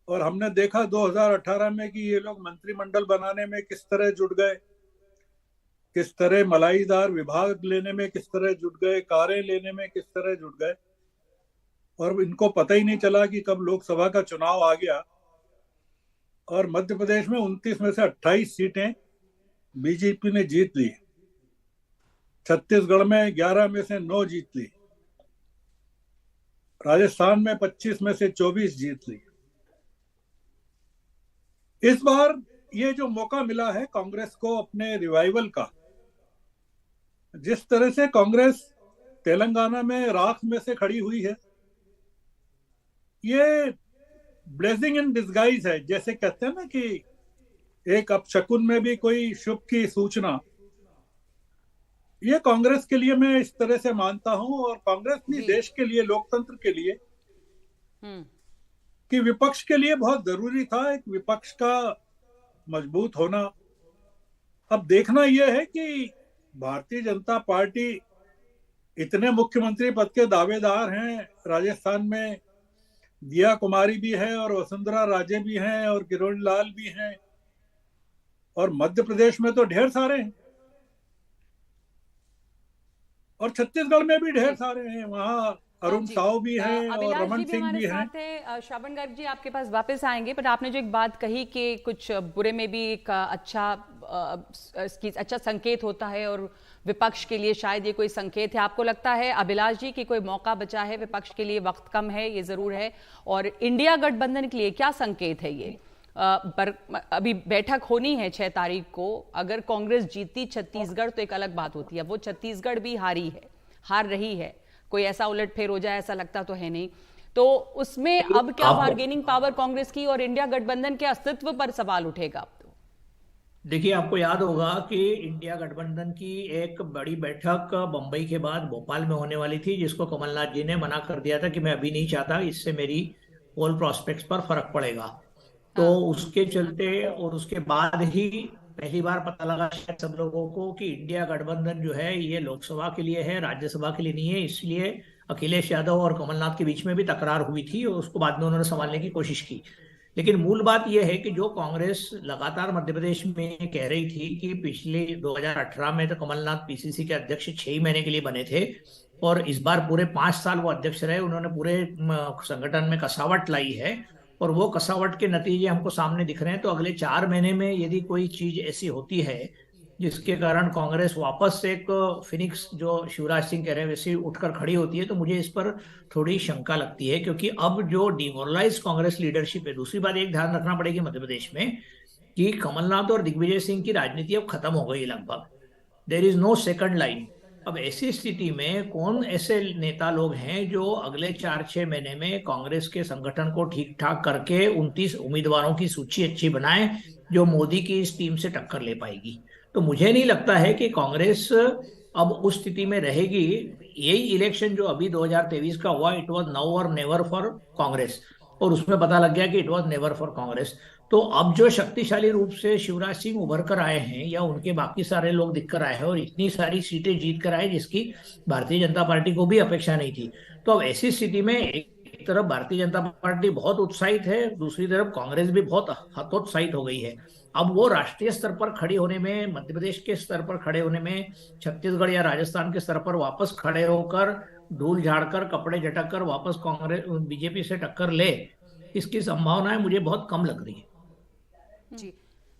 और हमने देखा 2018 में कि ये लोग मंत्रिमंडल बनाने में किस तरह जुट गए, किस तरह मलाईदार विभाग लेने में किस तरह जुट गए, कारें लेने में किस तरह जुट गए और इनको पता ही नहीं चला कि कब लोकसभा का चुनाव आ गया। और मध्य प्रदेश में 29 में से 28 सीटें बीजेपी ने जीत ली, छत्तीसगढ़ में 11 में से 9 जीत ली, राजस्थान में 25 में से 24 जीत ली। इस बार ये जो मौका मिला है कांग्रेस को अपने रिवाइवल का, जिस तरह से कांग्रेस तेलंगाना में राख में से खड़ी हुई है, ये ब्लेसिंग इन डिस्गाइज है। जैसे कहते हैं ना कि एक अपशकुन में भी कोई शुभ की सूचना, ये कांग्रेस के लिए मैं इस तरह से मानता हूं, और कांग्रेस भी देश के लिए, लोकतंत्र के लिए, कि विपक्ष के लिए बहुत जरूरी था एक विपक्ष का मजबूत होना। अब देखना यह है कि भारतीय जनता पार्टी इतने मुख्यमंत्री पद के दावेदार हैं, राजस्थान में दिया कुमारी भी है और वसुंधरा राजे भी हैं और किरोड़ी लाल भी हैं, और मध्य प्रदेश में तो ढेर सारे हैं, और छत्तीसगढ़ में भी ढेर सारे हैं, वहां अरुण साव भी हैं और रमन सिंह भी हैं। श्रवण गर्ग जी आपके पास वापस आएंगे, पर आपने जो एक बात कही कि कुछ बुरे में भी एक अच्छा संकेत होता है, और विपक्ष के लिए शायद ये कोई संकेत है। आपको लगता है अभिलाष जी कि कोई मौका बचा है विपक्ष के लिए? वक्त कम है, ये जरूर है, और इंडिया गठबंधन के लिए क्या संकेत है ये? पर अभी बैठक होनी है 6 तारीख को, अगर कांग्रेस जीती छत्तीसगढ़ तो एक अलग बात होती है, वो छत्तीसगढ़ भी हार रही है, कोई ऐसा उलटफेर हो जाए ऐसा लगता तो है नहीं, तो उसमें अब क्या बार्गेनिंग पावर कांग्रेस की और इंडिया गठबंधन के अस्तित्व पर सवाल उठेगा? देखिए, आपको याद होगा कि इंडिया गठबंधन की एक बड़ी बैठक बंबई के बाद भोपाल में होने वाली थी, जिसको कमलनाथ जी ने मना कर दिया था कि मैं अभी नहीं चाहता, इससे मेरी पोल प्रोस्पेक्ट्स पर फर्क पड़ेगा। तो उसके चलते और उसके बाद ही पहली बार पता लगा शायद सब लोगों को कि इंडिया गठबंधन जो है ये लोकसभा के लिए है, राज्यसभा के लिए नहीं है। इसलिए अखिलेश यादव और कमलनाथ के बीच में भी तकरार हुई थी और उसको बाद में उन्होंने संभालने की कोशिश की। लेकिन मूल बात यह है कि जो कांग्रेस लगातार मध्य प्रदेश में कह रही थी कि पिछले 2018 में तो कमलनाथ पीसीसी के अध्यक्ष 6 महीने के लिए बने थे, और इस बार पूरे 5 साल वो अध्यक्ष रहे, उन्होंने पूरे संगठन में कसावट लाई है, और वो कसावट के नतीजे हमको सामने दिख रहे हैं। तो अगले 4 महीने में यदि कोई चीज ऐसी होती है जिसके कारण कांग्रेस वापस एक फिनिक्स, जो शिवराज सिंह कह रहे हैं, वैसे उठकर खड़ी होती है, तो मुझे इस पर थोड़ी शंका लगती है, क्योंकि अब जो डिमोरलाइज कांग्रेस लीडरशिप है। दूसरी बात एक ध्यान रखना पड़ेगी मध्य प्रदेश में कि कमलनाथ और दिग्विजय सिंह की राजनीति अब खत्म हो गई लगभग, there is no second line. अब ऐसी स्थिति में कौन ऐसे नेता लोग हैं जो अगले 4-6 महीने में कांग्रेस के संगठन को ठीक ठाक करके 29 उम्मीदवारों की सूची अच्छी बनाए, जो मोदी की इस टीम से टक्कर ले पाएगी? तो मुझे नहीं लगता है कि कांग्रेस अब उस स्थिति में रहेगी। यही इलेक्शन जो अभी 2023 का हुआ, इट वाज नाउ और नेवर फॉर कांग्रेस, और उसमें पता लग गया कि it was never for Congress. तो अब जो शक्तिशाली रूप से शिवराज सिंह उभर कर आए हैं, या उनके बाकी सारे लोग दिख कर आए हैं, और इतनी सारी सीटें जीत कर आए जिसकी भारतीय जनता पार्टी को भी अपेक्षा नहीं थी, तो अब ऐसी स्थिति में एक तरफ भारतीय जनता पार्टी बहुत उत्साहित है, दूसरी तरफ कांग्रेस भी बहुत हतोत्साहित हो गई है। अब वो राष्ट्रीय स्तर पर खड़ी होने में, मध्य प्रदेश के स्तर पर खड़े होने में, छत्तीसगढ़ या राजस्थान के स्तर पर वापस खड़े होकर धूल झाड़कर कपड़े झटक कर वापस कांग्रेस बीजेपी से टक्कर ले, इसकी संभावनाएं मुझे बहुत कम लग रही है। जी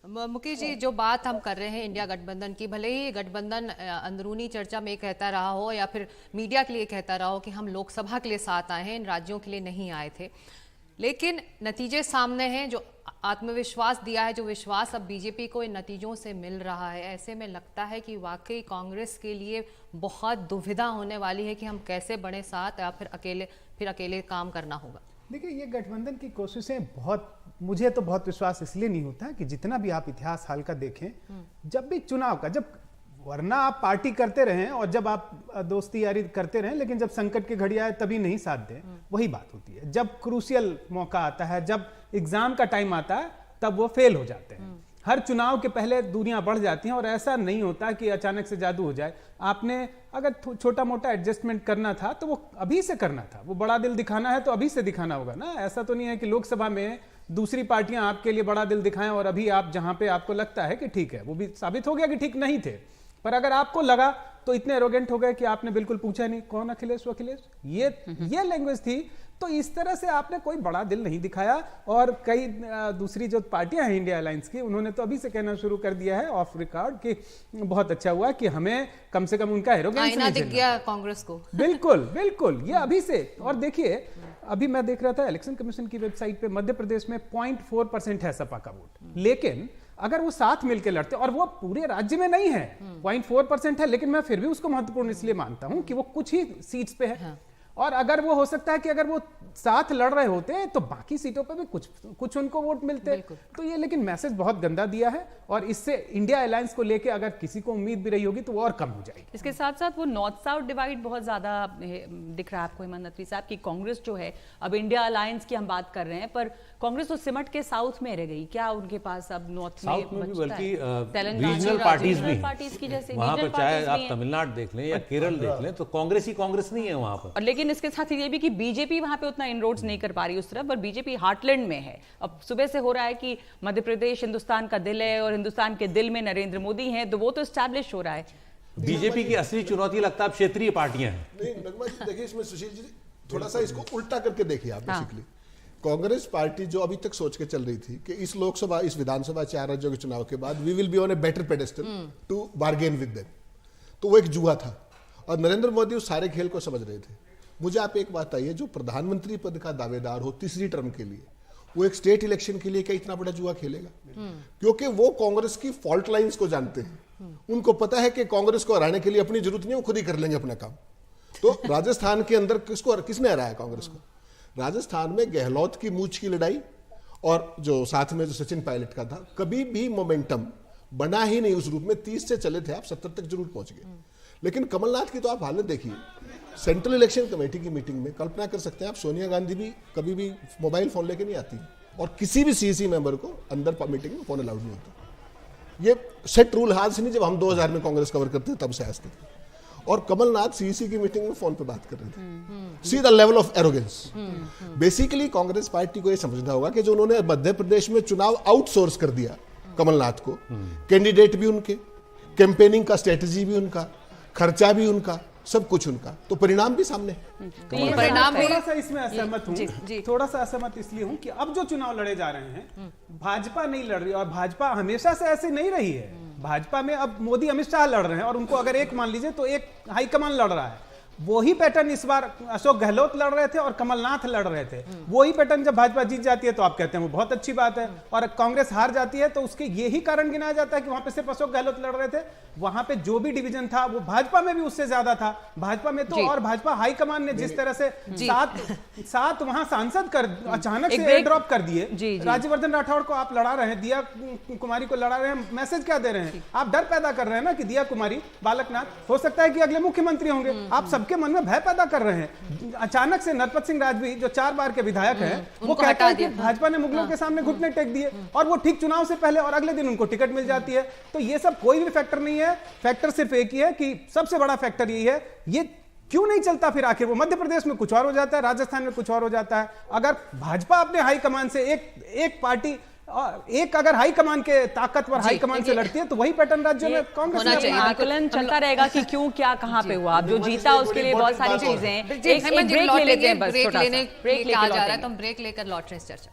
मुकेश जी, जो बात हम कर रहे हैं इंडिया गठबंधन की, भले ही गठबंधन अंदरूनी चर्चा में कहता रहा हो या फिर मीडिया के लिए कहता रहा हो कि हम लोकसभा के लिए साथ आए हैं, इन राज्यों के लिए नहीं आए थे, लेकिन नतीजे सामने हैं। जो आत्मविश्वास दिया है, जो विश्वास अब बीजेपी को इन नतीजों से मिल रहा है, ऐसे में लगता है कि वाकई कांग्रेस के लिए बहुत दुविधा होने वाली है कि हम कैसे बढ़े साथ, या फिर अकेले काम करना होगा। देखिए, ये गठबंधन की कोशिशें मुझे तो बहुत विश्वास इसलिए नहीं होता कि जितना भी आप इतिहास हाल का देखें, जब भी चुनाव का, जब वरना आप पार्टी करते रहें और जब आप दोस्ती यारी करते रहें, लेकिन जब संकट की घड़ी आए तभी नहीं साथ दें, वही बात होती है। जब क्रूशियल मौका आता है, जब एग्जाम का टाइम आता है, तब वो फेल हो जाते हैं। हर चुनाव के पहले दूरियां बढ़ जाती हैं, और ऐसा नहीं होता कि अचानक से जादू हो जाए। आपने अगर छोटा मोटा एडजस्टमेंट करना था तो वो अभी से करना था, वो बड़ा दिल दिखाना है तो अभी से दिखाना होगा ना। ऐसा तो नहीं है कि लोकसभा में दूसरी पार्टियां आपके लिए बड़ा दिल दिखाएं और अभी आप जहां पे आपको लगता है कि ठीक है, वो भी साबित हो गया कि ठीक नहीं थे, पर अगर आपको लगा तो इतने एरोगेंट हो गए कि आपने बिल्कुल पूछा नहीं कौन अखिलेश, वो अखिलेश, ये लैंग्वेज थी। तो इस तरह से आपने कोई बड़ा दिल नहीं दिखाया, और कई दूसरी जो पार्टियां हैं इंडिया अलायंस की, उन्होंने तो अभी से कहना शुरू कर दिया है ऑफ रिकॉर्ड कि बहुत अच्छा हुआ कि हमें कम से कम उनका एरोगेंस नहीं दिख गया कांग्रेस को। बिल्कुल ये अभी से। और देखिए, अभी मैं देख रहा था इलेक्शन कमीशन की वेबसाइट पे, मध्य प्रदेश में 0.4% है सपा का वोट, लेकिन अगर वो साथ मिलकर लड़ते, और वो पूरे राज्य में नहीं है, 0.4% है, लेकिन मैं फिर भी उसको महत्वपूर्ण इसलिए मानता हूं कि वो कुछ ही सीट्स पे है। और अगर वो हो सकता है कि अगर वो साथ लड़ रहे होते तो बाकी सीटों पे भी कुछ उनको वोट मिलते। तो ये लेकिन मैसेज बहुत गंदा दिया है और इससे इंडिया अलायंस को लेके अगर किसी को उम्मीद भी रही होगी तो वो और कम हो जाएगी। इसके साथ साथ वो नॉर्थ साउथ डिवाइड बहुत ज्यादा दिख रहा है आपको हेमंत नकवी साहब, कि कांग्रेस जो है, अब इंडिया अलायंस की हम बात कर रहे हैं पर कांग्रेस तो सिमट के साउथ में रह गई, क्या उनके पास अब नॉर्थ में भी बल्कि तेलंगाना रीजनल पार्टीज भी पार्टीज की जैसे वहां पर, चाहे आप तमिलनाडु देख लें या केरल देख लें, तो कांग्रेस ही कांग्रेस नहीं है वहां पर। और लेकिन इसके साथ ये भी कि बीजेपी वहां पे उतना इनरोड्स नहीं कर पा रही उस तरफ, पर बीजेपी हार्टलैंड में है। अब सुबह से हो रहा है कि मध्य प्रदेश हिंदुस्तान का दिल है और हिंदुस्तान के दिल में नरेंद्र मोदी हैं, तो वो तो एस्टैब्लिश हो रहा है। बीजेपी की असली चुनौती लगता है अब क्षेत्रीय पार्टियां हैं। नहीं नगमा जी, देखिए इसमें सुशील जी थोड़ा सा इसको उल्टा करके देखिए आप। बेसिकली कांग्रेस पार्टी जो अभी तक सोच के चल रही थी कि इस लोकसभा, इस विधानसभा 4 राज्यों के चुनाव के बाद we will be on a better pedestal to bargain with them, तो वो एक जुआ था और नरेंद्र मोदी उस सारे खेल को समझ रहे थे। मुझे आप एक बात बताइए, जो प्रधानमंत्री पद का दावेदार हो तीसरी टर्म के लिए, वो एक स्टेट इलेक्शन के लिए क्या इतना बड़ा जुआ खेलेगा? क्योंकि वो कांग्रेस की फॉल्ट लाइंस को जानते हैं, उनको पता है कि कांग्रेस को हराने के लिए अपनी जरूरत नहीं, वो खुद ही कर लेंगे अपना काम। तो राजस्थान के अंदर किसने हराया कांग्रेस को? राजस्थान में गहलोत की मूंछ की लड़ाई और जो साथ में जो सचिन पायलट का था, कभी भी मोमेंटम बना ही नहीं उस रूप में। 30 से चले थे आप, 70 तक जरूर पहुंच गए। लेकिन कमलनाथ की तो आप हालत देखिए, सेंट्रल इलेक्शन कमेटी की मीटिंग में कल्पना कर सकते हैं आप, सोनिया गांधी भी कभी भी मोबाइल फोन लेके नहीं आती और किसी भी सीईसी मेंबर को अंदर मीटिंग में फोन अलाउड नहीं होता। ये सेट रूल हाथ से नहीं, जब हम 2000 में कांग्रेस कवर करते थे तब से आज तक। और कमलनाथ सीईसी की मीटिंग में फोन पे बात कर रहे थे। See the level of arrogance. Basically Congress party को यह समझना होगा कि जो उन्होंने मध्य प्रदेश में चुनाव आउटसोर्स कर दिया कमलनाथ को, कैंडिडेट भी उनके, कैंपेनिंग का स्ट्रेटेजी भी उनका, खर्चा भी उनका, सब कुछ उनका, तो परिणाम भी सामने। परिणाम भी थोड़ा सा इसमें असहमत हूँ, थोड़ा सा असहमत इसलिए हूँ कि अब जो चुनाव लड़े जा रहे हैं, भाजपा नहीं लड़ रही, और भाजपा हमेशा से ऐसे नहीं रही है। भाजपा में अब मोदी अमित शाह लड़ रहे हैं और उनको अगर एक मान लीजिए तो एक हाईकमान लड़ रहा है। वही पैटर्न इस बार अशोक गहलोत लड़ रहे थे और कमलनाथ लड़ रहे थे। वही पैटर्न जब भाजपा जीत जाती है तो आप कहते हैं वो बहुत अच्छी बात है, और कांग्रेस हार जाती है तो उसके यही कारण गिनाया जाता है कि वहां पे सिर्फ अशोक गहलोत लड़ रहे थे। वहां पे जो भी डिवीजन था वो भाजपा में भी उससे ज्यादा था। भाजपा में तो, और भाजपा हाईकमान ने जिस तरह से सात वहां सांसद कर अचानक से एयर ड्रॉप कर दिए। राज्यवर्धन राठौड़ को आप लड़ा रहे हैं, दिया कुमारी को लड़ा रहे हैं, मैसेज क्या दे रहे हैं? आप डर पैदा कर रहे हैं ना कि दिया कुमारी, बालकनाथ हो सकता है कि अगले मुख्यमंत्री होंगे। आप सबके मन में भय पैदा कर रहे हैं। अचानक से नरपत सिंह राजवी जो 4 बार के विधायक हैं, वो कहते हैं कि भाजपा ने मुगलों के सामने घुटने टेक दिए, और वो ठीक चुनाव से पहले और अगले दिन उनको टिकट मिल जाती है। तो ये सब कोई भी फैक्टर नहीं है। फैक्टर सिर्फ एक ही है कि सबसे बड़ा फैक्टर यही है, ये क्यों नहीं चलता फिर आखिर? वो मध्य प्रदेश में कुछ और हो जाता है, राजस्थान में कुछ और हो जाता है। अगर भाजपा अपने हाईकमान से एक पार्टी एक अगर हाईकमान के ताकतवर हाईकमान से लड़ती है तो वही पैटर्न राज्यों में कांग्रेस में आकलन चलता रहेगा कि क्यों क्या कहां पे हुआ। अब जो जीता उसके लिए बहुत सारी चीजें हैं। एक ब्रेक ले लेते हैं, बस ब्रेक लेने ब्रेक आ जा रहा है तो हम ब्रेक लेकर लौट रहे हैं इस चर्चा।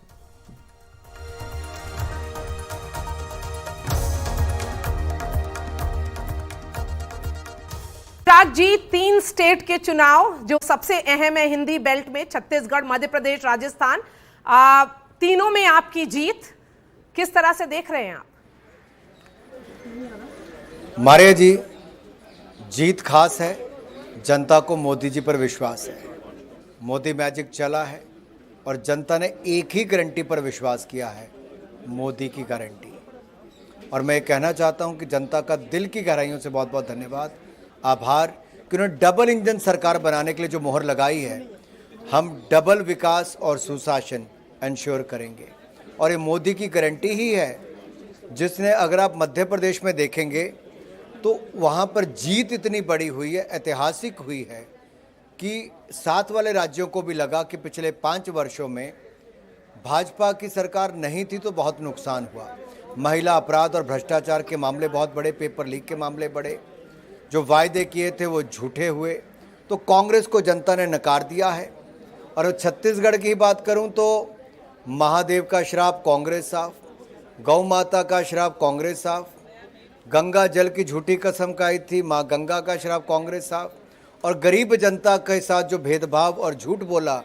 अनुराग जी, 3 स्टेट के चुनाव जो सबसे अहम है हिंदी बेल्ट में, छत्तीसगढ़, मध्य प्रदेश, राजस्थान, तीनों में आपकी जीत किस तरह से देख रहे हैं आप? मारिया जी, जीत खास है। जनता को मोदी जी पर विश्वास है। मोदी मैजिक चला है और जनता ने एक ही गारंटी पर विश्वास किया है, मोदी की गारंटी। और मैं कहना चाहता हूं कि जनता का दिल की गहराइयों से बहुत बहुत धन्यवाद, आभार कि उन्होंने डबल इंजन सरकार बनाने के लिए जो मोहर लगाई है। हम डबल विकास और सुशासन इंश्योर करेंगे, और ये मोदी की गारंटी ही है जिसने, अगर आप मध्य प्रदेश में देखेंगे तो वहाँ पर जीत इतनी बड़ी हुई है, ऐतिहासिक हुई है कि साथ वाले राज्यों को भी लगा कि पिछले 5 वर्षों में भाजपा की सरकार नहीं थी तो बहुत नुकसान हुआ। महिला अपराध और भ्रष्टाचार के मामले बहुत बड़े, पेपर लीक के मामले बड़े, जो वायदे किए थे वो झूठे हुए। तो कांग्रेस को जनता ने नकार दिया है। और छत्तीसगढ़ की बात करूं तो महादेव का श्राप कांग्रेस साफ, गौ माता का श्राप कांग्रेस साफ, गंगा जल की झूठी कसम खाई थी माँ गंगा का श्राप कांग्रेस साफ, और गरीब जनता के साथ जो भेदभाव और झूठ बोला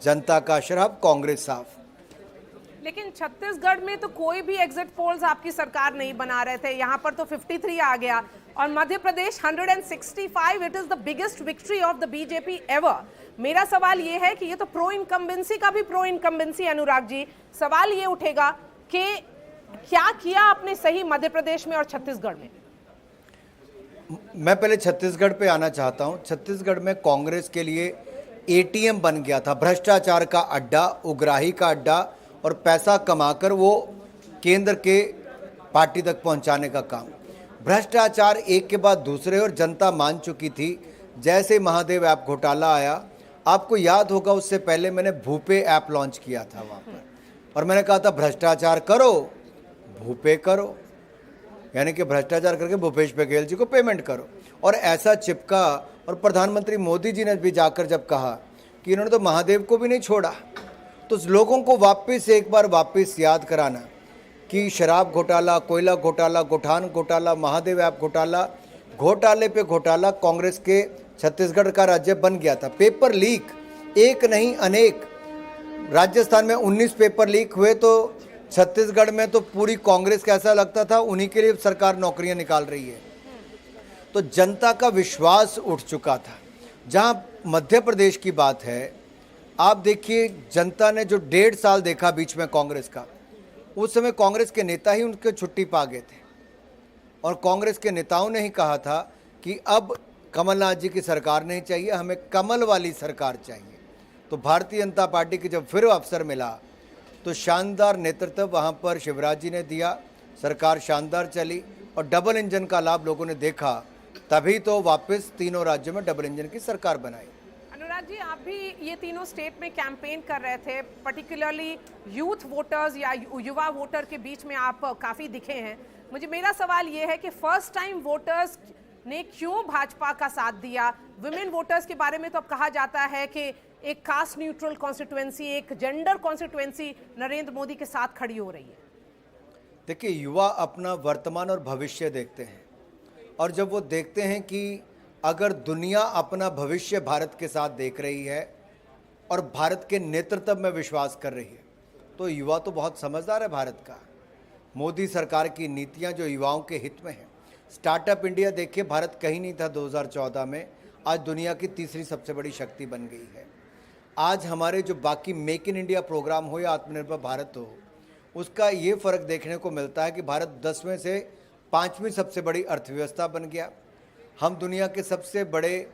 जनता का श्राप कांग्रेस साफ। लेकिन छत्तीसगढ़ में तो कोई भी एग्जिट पोल्स आपकी सरकार नहीं बना रहे थे, यहाँ पर तो 53 आ गया। और Madhya Pradesh 165, it is the biggest victory of the BJP ever. मेरा सवाल ये है कि ये तो प्रो इनकम्बेंसी का भी प्रो इनकम्बेंसी, अनुराग जी, सवाल ये उठेगा कि क्या किया आपने सही मध्य प्रदेश में और छत्तीसगढ़ में? मैं पहले छत्तीसगढ़ पे आना चाहता हूं। छत्तीसगढ़ में कांग्रेस के लिए एटीएम बन गया था, भ्रष्टाचार का अड्डा, उग्राही का अड्डा, और पैसा कमाकर वो केंद्र के पार्टी तक पहुंचाने का काम। भ्रष्टाचार एक के बाद दूसरे, और जनता मान चुकी थी। जैसे महादेव ऐप घोटाला आया, आपको याद होगा उससे पहले मैंने भूपे ऐप लॉन्च किया था वहाँ पर, और मैंने कहा था भ्रष्टाचार करो भूपे करो, यानी कि भ्रष्टाचार करके भूपेश बघेल जी को पेमेंट करो, और ऐसा चिपका। और प्रधानमंत्री मोदी जी ने भी जाकर जब कहा कि इन्होंने तो महादेव को भी नहीं छोड़ा, तो लोगों को वापस एक बार वापस याद कराना कि शराब घोटाला, कोयला घोटाला, गोठान घोटाला, महादेव ऐप घोटाला, घोटाले पे घोटाला कांग्रेस के छत्तीसगढ़ का राज्य बन गया था। पेपर लीक एक नहीं अनेक, राजस्थान में 19 पेपर लीक हुए, तो छत्तीसगढ़ में तो पूरी कांग्रेस का ऐसा लगता था उन्हीं के लिए सरकार नौकरियां निकाल रही है। तो जनता का विश्वास उठ चुका था। जहां मध्य प्रदेश की बात है, आप देखिए जनता ने जो 1.5 साल देखा बीच में कांग्रेस का, उस समय कांग्रेस के नेता ही उनके छुट्टी पा गए थे, और कांग्रेस के नेताओं ने ही कहा था कि अब कमलनाथ जी की सरकार नहीं चाहिए, हमें कमल वाली सरकार चाहिए। तो भारतीय जनता पार्टी की जब फिर अवसर मिला, तो शानदार नेतृत्व वहाँ पर शिवराज जी ने दिया, सरकार शानदार चली, और डबल इंजन का लाभ लोगों ने देखा, तभी तो वापस तीनों राज्यों में डबल इंजन की सरकार बनाई। अनुराग जी, आप भी ये तीनों स्टेट में कैंपेन कर रहे थे, पर्टिकुलरली यूथ वोटर्स या युवा वोटर के बीच में आप काफ़ी दिखे हैं। मेरा सवाल ये है कि फर्स्ट टाइम वोटर्स ने क्यों भाजपा का साथ दिया? वुमेन वोटर्स के बारे में तो अब कहा जाता है कि एक कास्ट न्यूट्रल कॉन्स्टिट्यूएंसी, एक जेंडर कॉन्स्टिट्यूएंसी नरेंद्र मोदी के साथ खड़ी हो रही है। देखिए, युवा अपना वर्तमान और भविष्य देखते हैं, और जब वो देखते हैं कि अगर दुनिया अपना भविष्य भारत के साथ देख रही है और भारत के नेतृत्व में विश्वास कर रही है, तो युवा तो बहुत समझदार है भारत का। मोदी सरकार की नीतियां जो युवाओं के हित में हैं। स्टार्टअप इंडिया देखिए, भारत कहीं नहीं था 2014 में, आज दुनिया की तीसरी सबसे बड़ी शक्ति बन गई है। आज हमारे जो बाकी मेक इन इंडिया प्रोग्राम हो या आत्मनिर्भर भारत हो, उसका ये फ़र्क देखने को मिलता है कि भारत 10वें से 5वीं सबसे बड़ी अर्थव्यवस्था बन गया। हम दुनिया के सबसे बड़े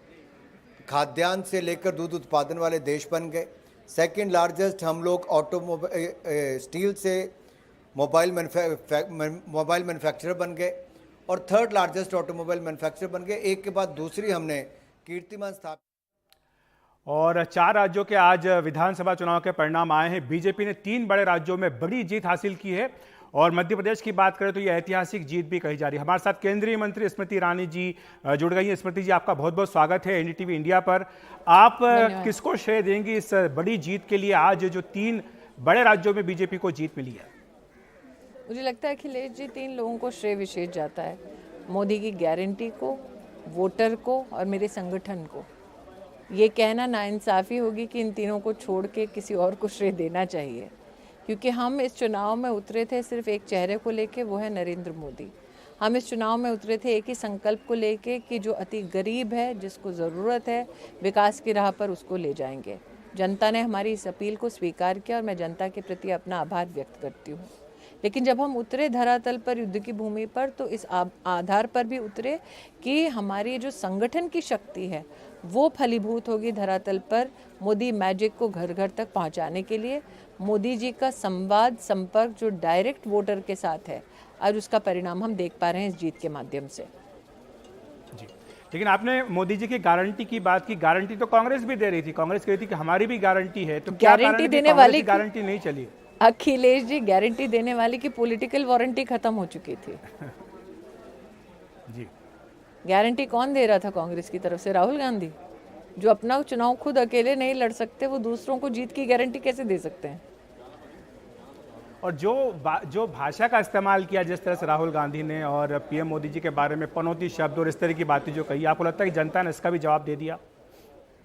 खाद्यान्न से लेकर दूध उत्पादन वाले देश बन गए। सेकंड लार्जेस्ट हम लोग ऑटोमोबाइल स्टील से मोबाइल मैन्युफैक्चरर बन गए, और थर्ड लार्जेस्ट ऑटोमोबाइल मैन्युफैक्चरर बन गए। एक के बाद दूसरी हमने कीर्तिमान स्थापित। और 4 राज्यों के आज विधानसभा चुनाव के परिणाम आए हैं। बीजेपी ने 3 बड़े राज्यों में बड़ी जीत हासिल की है, और मध्य प्रदेश की बात करें तो ये ऐतिहासिक जीत भी कही जा रही है। हमारे साथ केंद्रीय मंत्री स्मृति ईरानी जी जुड़ गई हैं। स्मृति जी, आपका बहुत बहुत स्वागत है एनडीटीवी इंडिया पर। आप किसको श्रेय देंगी इस बड़ी जीत के लिए, आज जो 3 बड़े राज्यों में बीजेपी को जीत मिली है? मुझे लगता है अखिलेश जी, 3 लोगों को श्रेय विशेष जाता है। मोदी की गारंटी को, वोटर को और मेरे संगठन को। ये कहना नाइंसाफ़ी होगी कि इन तीनों को छोड़ के किसी और को श्रेय देना चाहिए, क्योंकि हम इस चुनाव में उतरे थे सिर्फ एक चेहरे को लेके, वो है नरेंद्र मोदी। हम इस चुनाव में उतरे थे एक ही संकल्प को लेके कि जो अति गरीब है, जिसको ज़रूरत है विकास की राह पर, उसको ले जाएंगे। जनता ने हमारी इस अपील को स्वीकार किया, और मैं जनता के प्रति अपना आभार व्यक्त करती हूँ। लेकिन जब हम उतरे धरातल पर, युद्ध की भूमि पर, तो इस आधार पर भी उतरे कि हमारी जो संगठन की शक्ति है वो फलीभूत होगी धरातल पर मोदी मैजिक को घर घर तक पहुंचाने के लिए। मोदी जी का संवाद, संपर्क जो डायरेक्ट वोटर के साथ है, आज उसका परिणाम हम देख पा रहे हैं इस जीत के माध्यम से। जी, लेकिन आपने मोदी जी की गारंटी की बात की। गारंटी तो कांग्रेस भी दे रही थी, कांग्रेस कह रही थी कि हमारी भी गारंटी है, तो क्या गारंटी देने वाली गारंटी नहीं चली? अखिलेश जी, गारंटी देने वाली की पॉलिटिकल वारंटी खत्म हो चुकी थी। जी, गारंटी कौन दे रहा था कांग्रेस की तरफ से? राहुल गांधी, जो अपना चुनाव खुद अकेले नहीं लड़ सकते, वो दूसरों को जीत की गारंटी कैसे दे सकते हैं? और जो भाषा का इस्तेमाल किया जिस तरह से राहुल गांधी ने, और पीएम मोदी जी के बारे में पनौती शब्द और इस तरह की बातें जो कही, आपको लगता है कि जनता ने इसका भी जवाब दे दिया?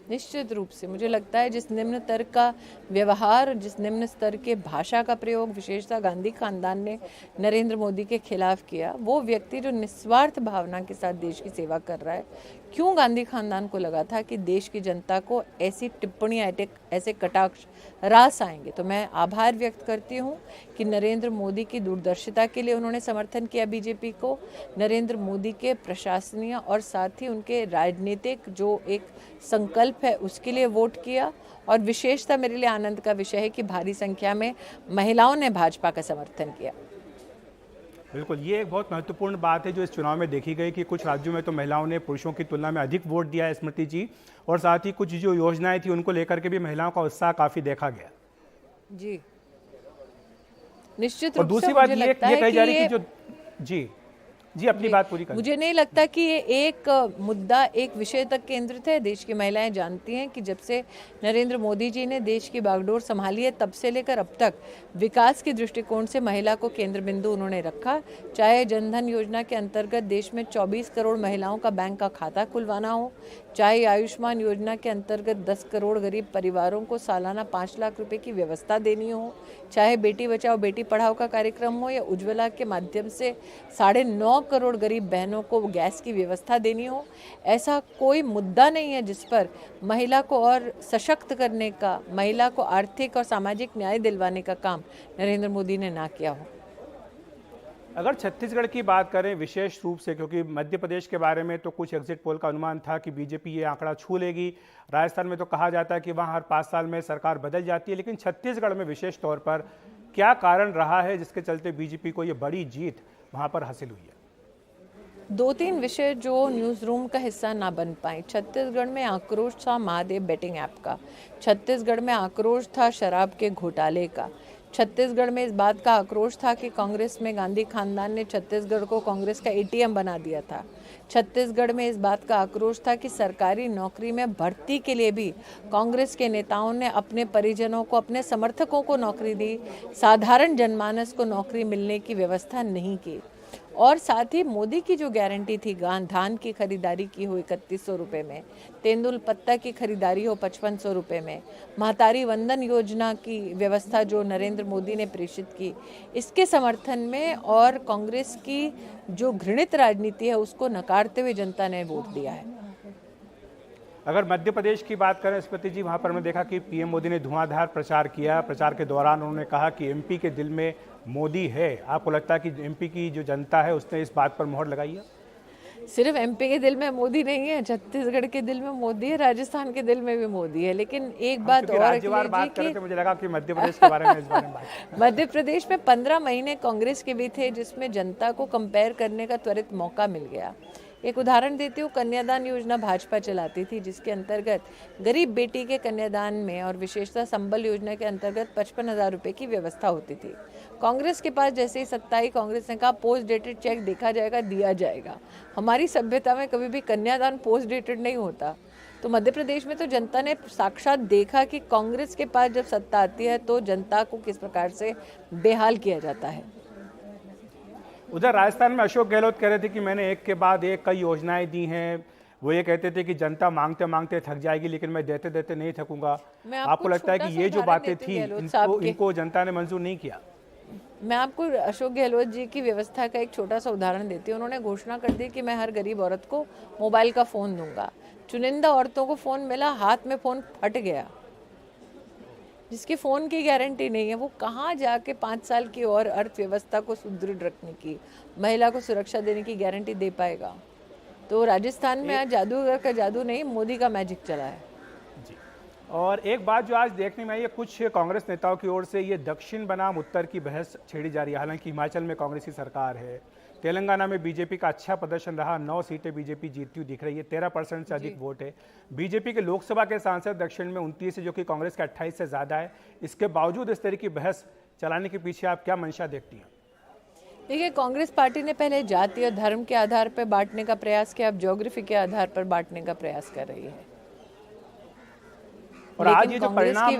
निश्चित रूप से मुझे लगता है जिस निम्न स्तर का व्यवहार, जिस निम्न स्तर के भाषा का प्रयोग विशेषतः गांधी खानदान ने नरेंद्र मोदी के खिलाफ किया, वो व्यक्ति जो निस्वार्थ भावना के साथ देश की सेवा कर रहा है, क्यों गांधी खानदान को लगा था कि देश की जनता को ऐसी टिप्पणियां, ऐसे कटाक्ष रास आएंगे। तो मैं आभार व्यक्त करती हूं कि नरेंद्र मोदी की दूरदर्शिता के लिए उन्होंने समर्थन किया बीजेपी को, नरेंद्र मोदी के प्रशासनीय और साथ ही उनके राजनीतिक जो एक संकल्प है उसके लिए वोट किया। और विशेषतः मेरे लिए आनंद का विषय है कि भारी संख्या में महिलाओं ने भाजपा का समर्थन किया। बिल्कुल, ये एक बहुत महत्वपूर्ण बात है जो इस चुनाव में देखी गई कि कुछ राज्यों में तो महिलाओं ने पुरुषों की तुलना में अधिक वोट दिया है स्मृति जी, और साथ ही कुछ जो योजनाएं थी उनको लेकर के भी महिलाओं का उत्साह काफी देखा गया। जी निश्चित और रूप से दूसरी बात मुझे ये लगता है कही जा रही कि है कि जो जी अपनी बात पूरी करें। मुझे नहीं लगता कि ये एक मुद्दा एक विषय तक केंद्रित है। देश की महिलाएं जानती हैं कि जब से नरेंद्र मोदी जी ने देश की बागडोर संभाली है तब से लेकर अब तक विकास के दृष्टिकोण से महिला को केंद्र बिंदु उन्होंने रखा। चाहे जनधन योजना के अंतर्गत देश में 24 करोड़ महिलाओं का बैंक का खाता खुलवाना हो, चाहे आयुष्मान योजना के अंतर्गत 10 करोड़ गरीब परिवारों को सालाना 5 लाख रुपए की व्यवस्था देनी हो, चाहे बेटी बचाओ बेटी पढ़ाओ का कार्यक्रम हो, या उज्ज्वला के माध्यम से 9.5 करोड़ गरीब बहनों को गैस की व्यवस्था देनी हो। ऐसा कोई मुद्दा नहीं है जिस पर महिला को और सशक्त करने का, महिला को आर्थिक और सामाजिक न्याय दिलवाने का काम नरेंद्र मोदी ने ना किया हो। अगर छत्तीसगढ़ की बात करें विशेष रूप से, क्योंकि मध्य प्रदेश के बारे में तो कुछ एग्जिट पोल का अनुमान था कि बीजेपी ये आंकड़ा छू लेगी, राजस्थान में तो कहा जाता है कि वहाँ हर 5 साल में सरकार बदल जाती है, लेकिन छत्तीसगढ़ में विशेष तौर पर क्या कारण रहा है जिसके चलते बीजेपी को ये बड़ी जीत वहाँ पर हासिल हुई है? 2-3 विषय जो न्यूज़ रूम का हिस्सा ना बन पाए। छत्तीसगढ़ में आक्रोश था महादेव बेटिंग ऐप का, छत्तीसगढ़ में आक्रोश था शराब के घोटाले का, छत्तीसगढ़ में इस बात का आक्रोश था कि कांग्रेस में गांधी खानदान ने छत्तीसगढ़ को कांग्रेस का एटीएम बना दिया था, छत्तीसगढ़ में इस बात का आक्रोश था कि सरकारी नौकरी में भर्ती के लिए भी कांग्रेस के नेताओं ने अपने परिजनों को, अपने समर्थकों को नौकरी दी, साधारण जनमानस को नौकरी मिलने की व्यवस्था नहीं की। और साथ ही मोदी की जो गारंटी थी, धान की खरीदारी की हो 3100 रुपये में, तेंदुल पत्ता की खरीदारी हो 5500 रुपये में, महतारी वंदन योजना की व्यवस्था जो नरेंद्र मोदी ने प्रेषित की, इसके समर्थन में और कांग्रेस की जो घृणित राजनीति है उसको नकारते हुए जनता ने वोट दिया है। अगर मध्य प्रदेश की बात करें स्मृति जी, वहाँ पर हमने देखा कि पीएम मोदी ने धुआंधार प्रचार किया। प्रचार के दौरान उन्होंने कहा कि एमपी के दिल में मोदी है। आपको लगता है कि एमपी की जो जनता है उसने इस बात पर मोहर लगाई है? सिर्फ एमपी के दिल में मोदी नहीं है, छत्तीसगढ़ के दिल में मोदी है, राजस्थान के दिल में भी मोदी है। लेकिन एक बात और राज्यवार बात करें तो मुझे लगा कि मध्य प्रदेश के बारे में इस बारे में मध्य प्रदेश में 15 महीने कांग्रेस के भी थे जिसमें जनता को कंपेयर करने का त्वरित मौका मिल गया। एक उदाहरण देती हूँ, कन्यादान योजना भाजपा चलाती थी जिसके अंतर्गत गरीब बेटी के कन्यादान में और विशेषतः संबल योजना के अंतर्गत 55,000 रुपये की व्यवस्था होती थी। कांग्रेस के पास जैसे ही सत्ता आई, कांग्रेस ने कहा पोस्ट डेटेड चेक देखा जाएगा, दिया जाएगा। हमारी सभ्यता में कभी भी कन्यादान पोस्ट डेटेड नहीं होता। तो मध्य प्रदेश में तो जनता ने साक्षात देखा कि कांग्रेस के पास जब सत्ता आती है तो जनता को किस प्रकार से बेहाल किया जाता है। उधर राजस्थान में अशोक गहलोत कह रहे थे कि मैंने एक के बाद एक कई योजनाएं दी हैं। वो ये कहते थे कि जनता मांगते मांगते थक जाएगी लेकिन मैं देते देते नहीं थकूंगा। आपको लगता है कि ये जो बातें थी इनको जनता ने मंजूर नहीं किया? मैं आपको अशोक गहलोत जी की व्यवस्था का एक छोटा सा उदाहरण देती हूँ। उन्होंने घोषणा कर दी कि मैं हर गरीब औरत को मोबाइल का फ़ोन दूंगा। चुनिंदा औरतों को फ़ोन मिला, हाथ में फ़ोन फट गया। जिसकी फ़ोन की गारंटी नहीं है वो कहाँ जाके 5 साल की और अर्थव्यवस्था को सुदृढ़ रखने की, महिला को सुरक्षा देने की गारंटी दे पाएगा? तो राजस्थान में आज जादूगर का जादू नहीं, मोदी का मैजिक चला है। जी। और एक बात जो आज देखने में आई है, कुछ कांग्रेस नेताओं की ओर से ये दक्षिण बनाम उत्तर की बहस छेड़ी जा रही है। हालांकि हिमाचल में कांग्रेस की सरकार है, तेलंगाना में बीजेपी का अच्छा प्रदर्शन रहा, 9 सीटें बीजेपी जीतती हुई दिख रही है, 13% से अधिक वोट है। बीजेपी के लोकसभा के सांसद दक्षिण में 29 है जो कि कांग्रेस के 28 से ज़्यादा है। इसके बावजूद इस तरह की बहस चलाने के पीछे आप क्या मंशा देखती हैं? देखिए, कांग्रेस पार्टी ने पहले जाति और धर्म के आधार पर बांटने का प्रयास किया, अब ज्योग्राफी के आधार पर बांटने का प्रयास कर रही है। और आज ये जो परिणाम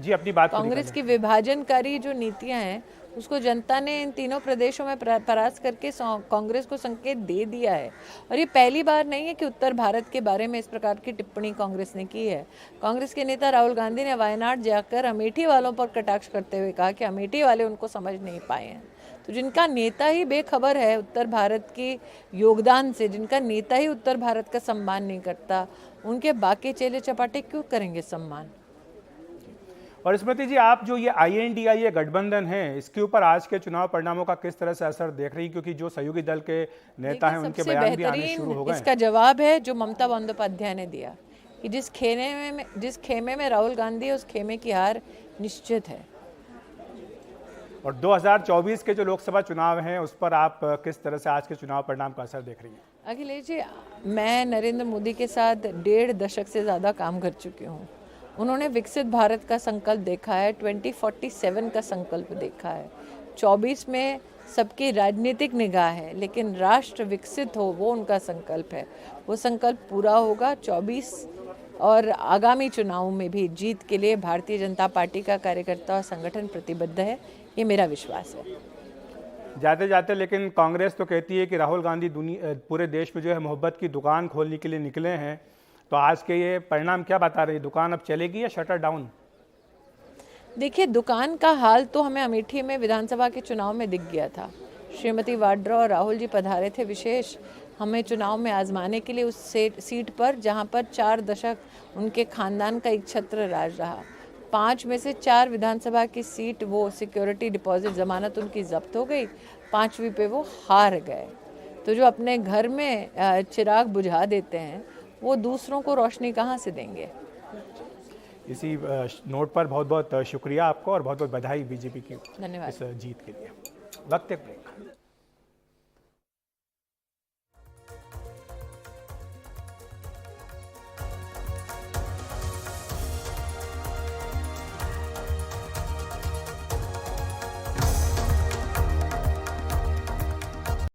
जी अपनी बात। कांग्रेस की विभाजनकारी जो नीतियां हैं उसको जनता ने इन तीनों प्रदेशों में परास्त करके कांग्रेस को संकेत दे दिया है। और ये पहली बार नहीं है कि उत्तर भारत के बारे में इस प्रकार की टिप्पणी कांग्रेस ने की है। कांग्रेस के नेता राहुल गांधी ने वायनाड जाकर अमेठी वालों पर कटाक्ष करते हुए कहा कि अमेठी वाले उनको समझ नहीं पाए हैं। तो जिनका नेता ही बेखबर है उत्तर भारत के योगदान से, जिनका नेता ही उत्तर भारत का सम्मान नहीं करता, उनके बाकी चेले चपाटे क्यों करेंगे सम्मान। और स्मृति जी, आप जो ये INDIA गठबंधन है, इसके ऊपर आज के चुनाव परिणामों का किस तरह से असर देख रही, क्योंकि जो सहयोगी दल के नेता हैं उनके बयान भी आने शुरू हो गए। इसका जवाब है जो ममता बंदोपाध्याय ने दिया कि जिस खेमे में राहुल गांधी है, उस खेमे की हार निश्चित है। और 2024 के जो लोकसभा चुनाव हैं उस पर आप किस तरह से आज के चुनाव परिणाम का असर देख रही हैं? अखिलेश जी, मैं नरेंद्र मोदी के साथ 1.5 दशक से ज़्यादा काम कर चुकी हूँ। उन्होंने विकसित भारत का संकल्प देखा है, 2047 का संकल्प देखा है। 24 में सबकी राजनीतिक निगाह है, लेकिन राष्ट्र विकसित हो वो उनका संकल्प है। वो संकल्प पूरा होगा 24 और आगामी चुनावों में भी जीत के लिए भारतीय जनता पार्टी का कार्यकर्ता और संगठन प्रतिबद्ध है, ये मेरा विश्वास है। जाते जाते लेकिन कांग्रेस तो कहती है कि राहुल गांधी पूरे देश में जो है मोहब्बत की दुकान खोलने के लिए निकले हैं, तो आज के ये परिणाम क्या बता रही है? दुकान अब चलेगी या शटर डाउन? देखिए, दुकान का हाल तो हमें अमेठी में विधानसभा के चुनाव में दिख गया था। श्रीमती वाड्रा और राहुल जी पधारे थे विशेष हमें चुनाव में आजमाने के लिए उस सीट पर जहां पर 4 दशक उनके खानदान का एक छत्र राज रहा। 5 में से 4 विधानसभा की सीट वो सिक्योरिटी डिपॉजिट जमानत उनकी जब्त हो गई, 5वीं पे वो हार गए। तो जो अपने घर में चिराग बुझा देते हैं वो दूसरों को रोशनी कहाँ से देंगे। इसी नोट पर बहुत बहुत शुक्रिया आपको और बहुत बहुत बधाई बीजेपी की धन्यवाद इस जीत के लिए। वक्त एक ब्रेक।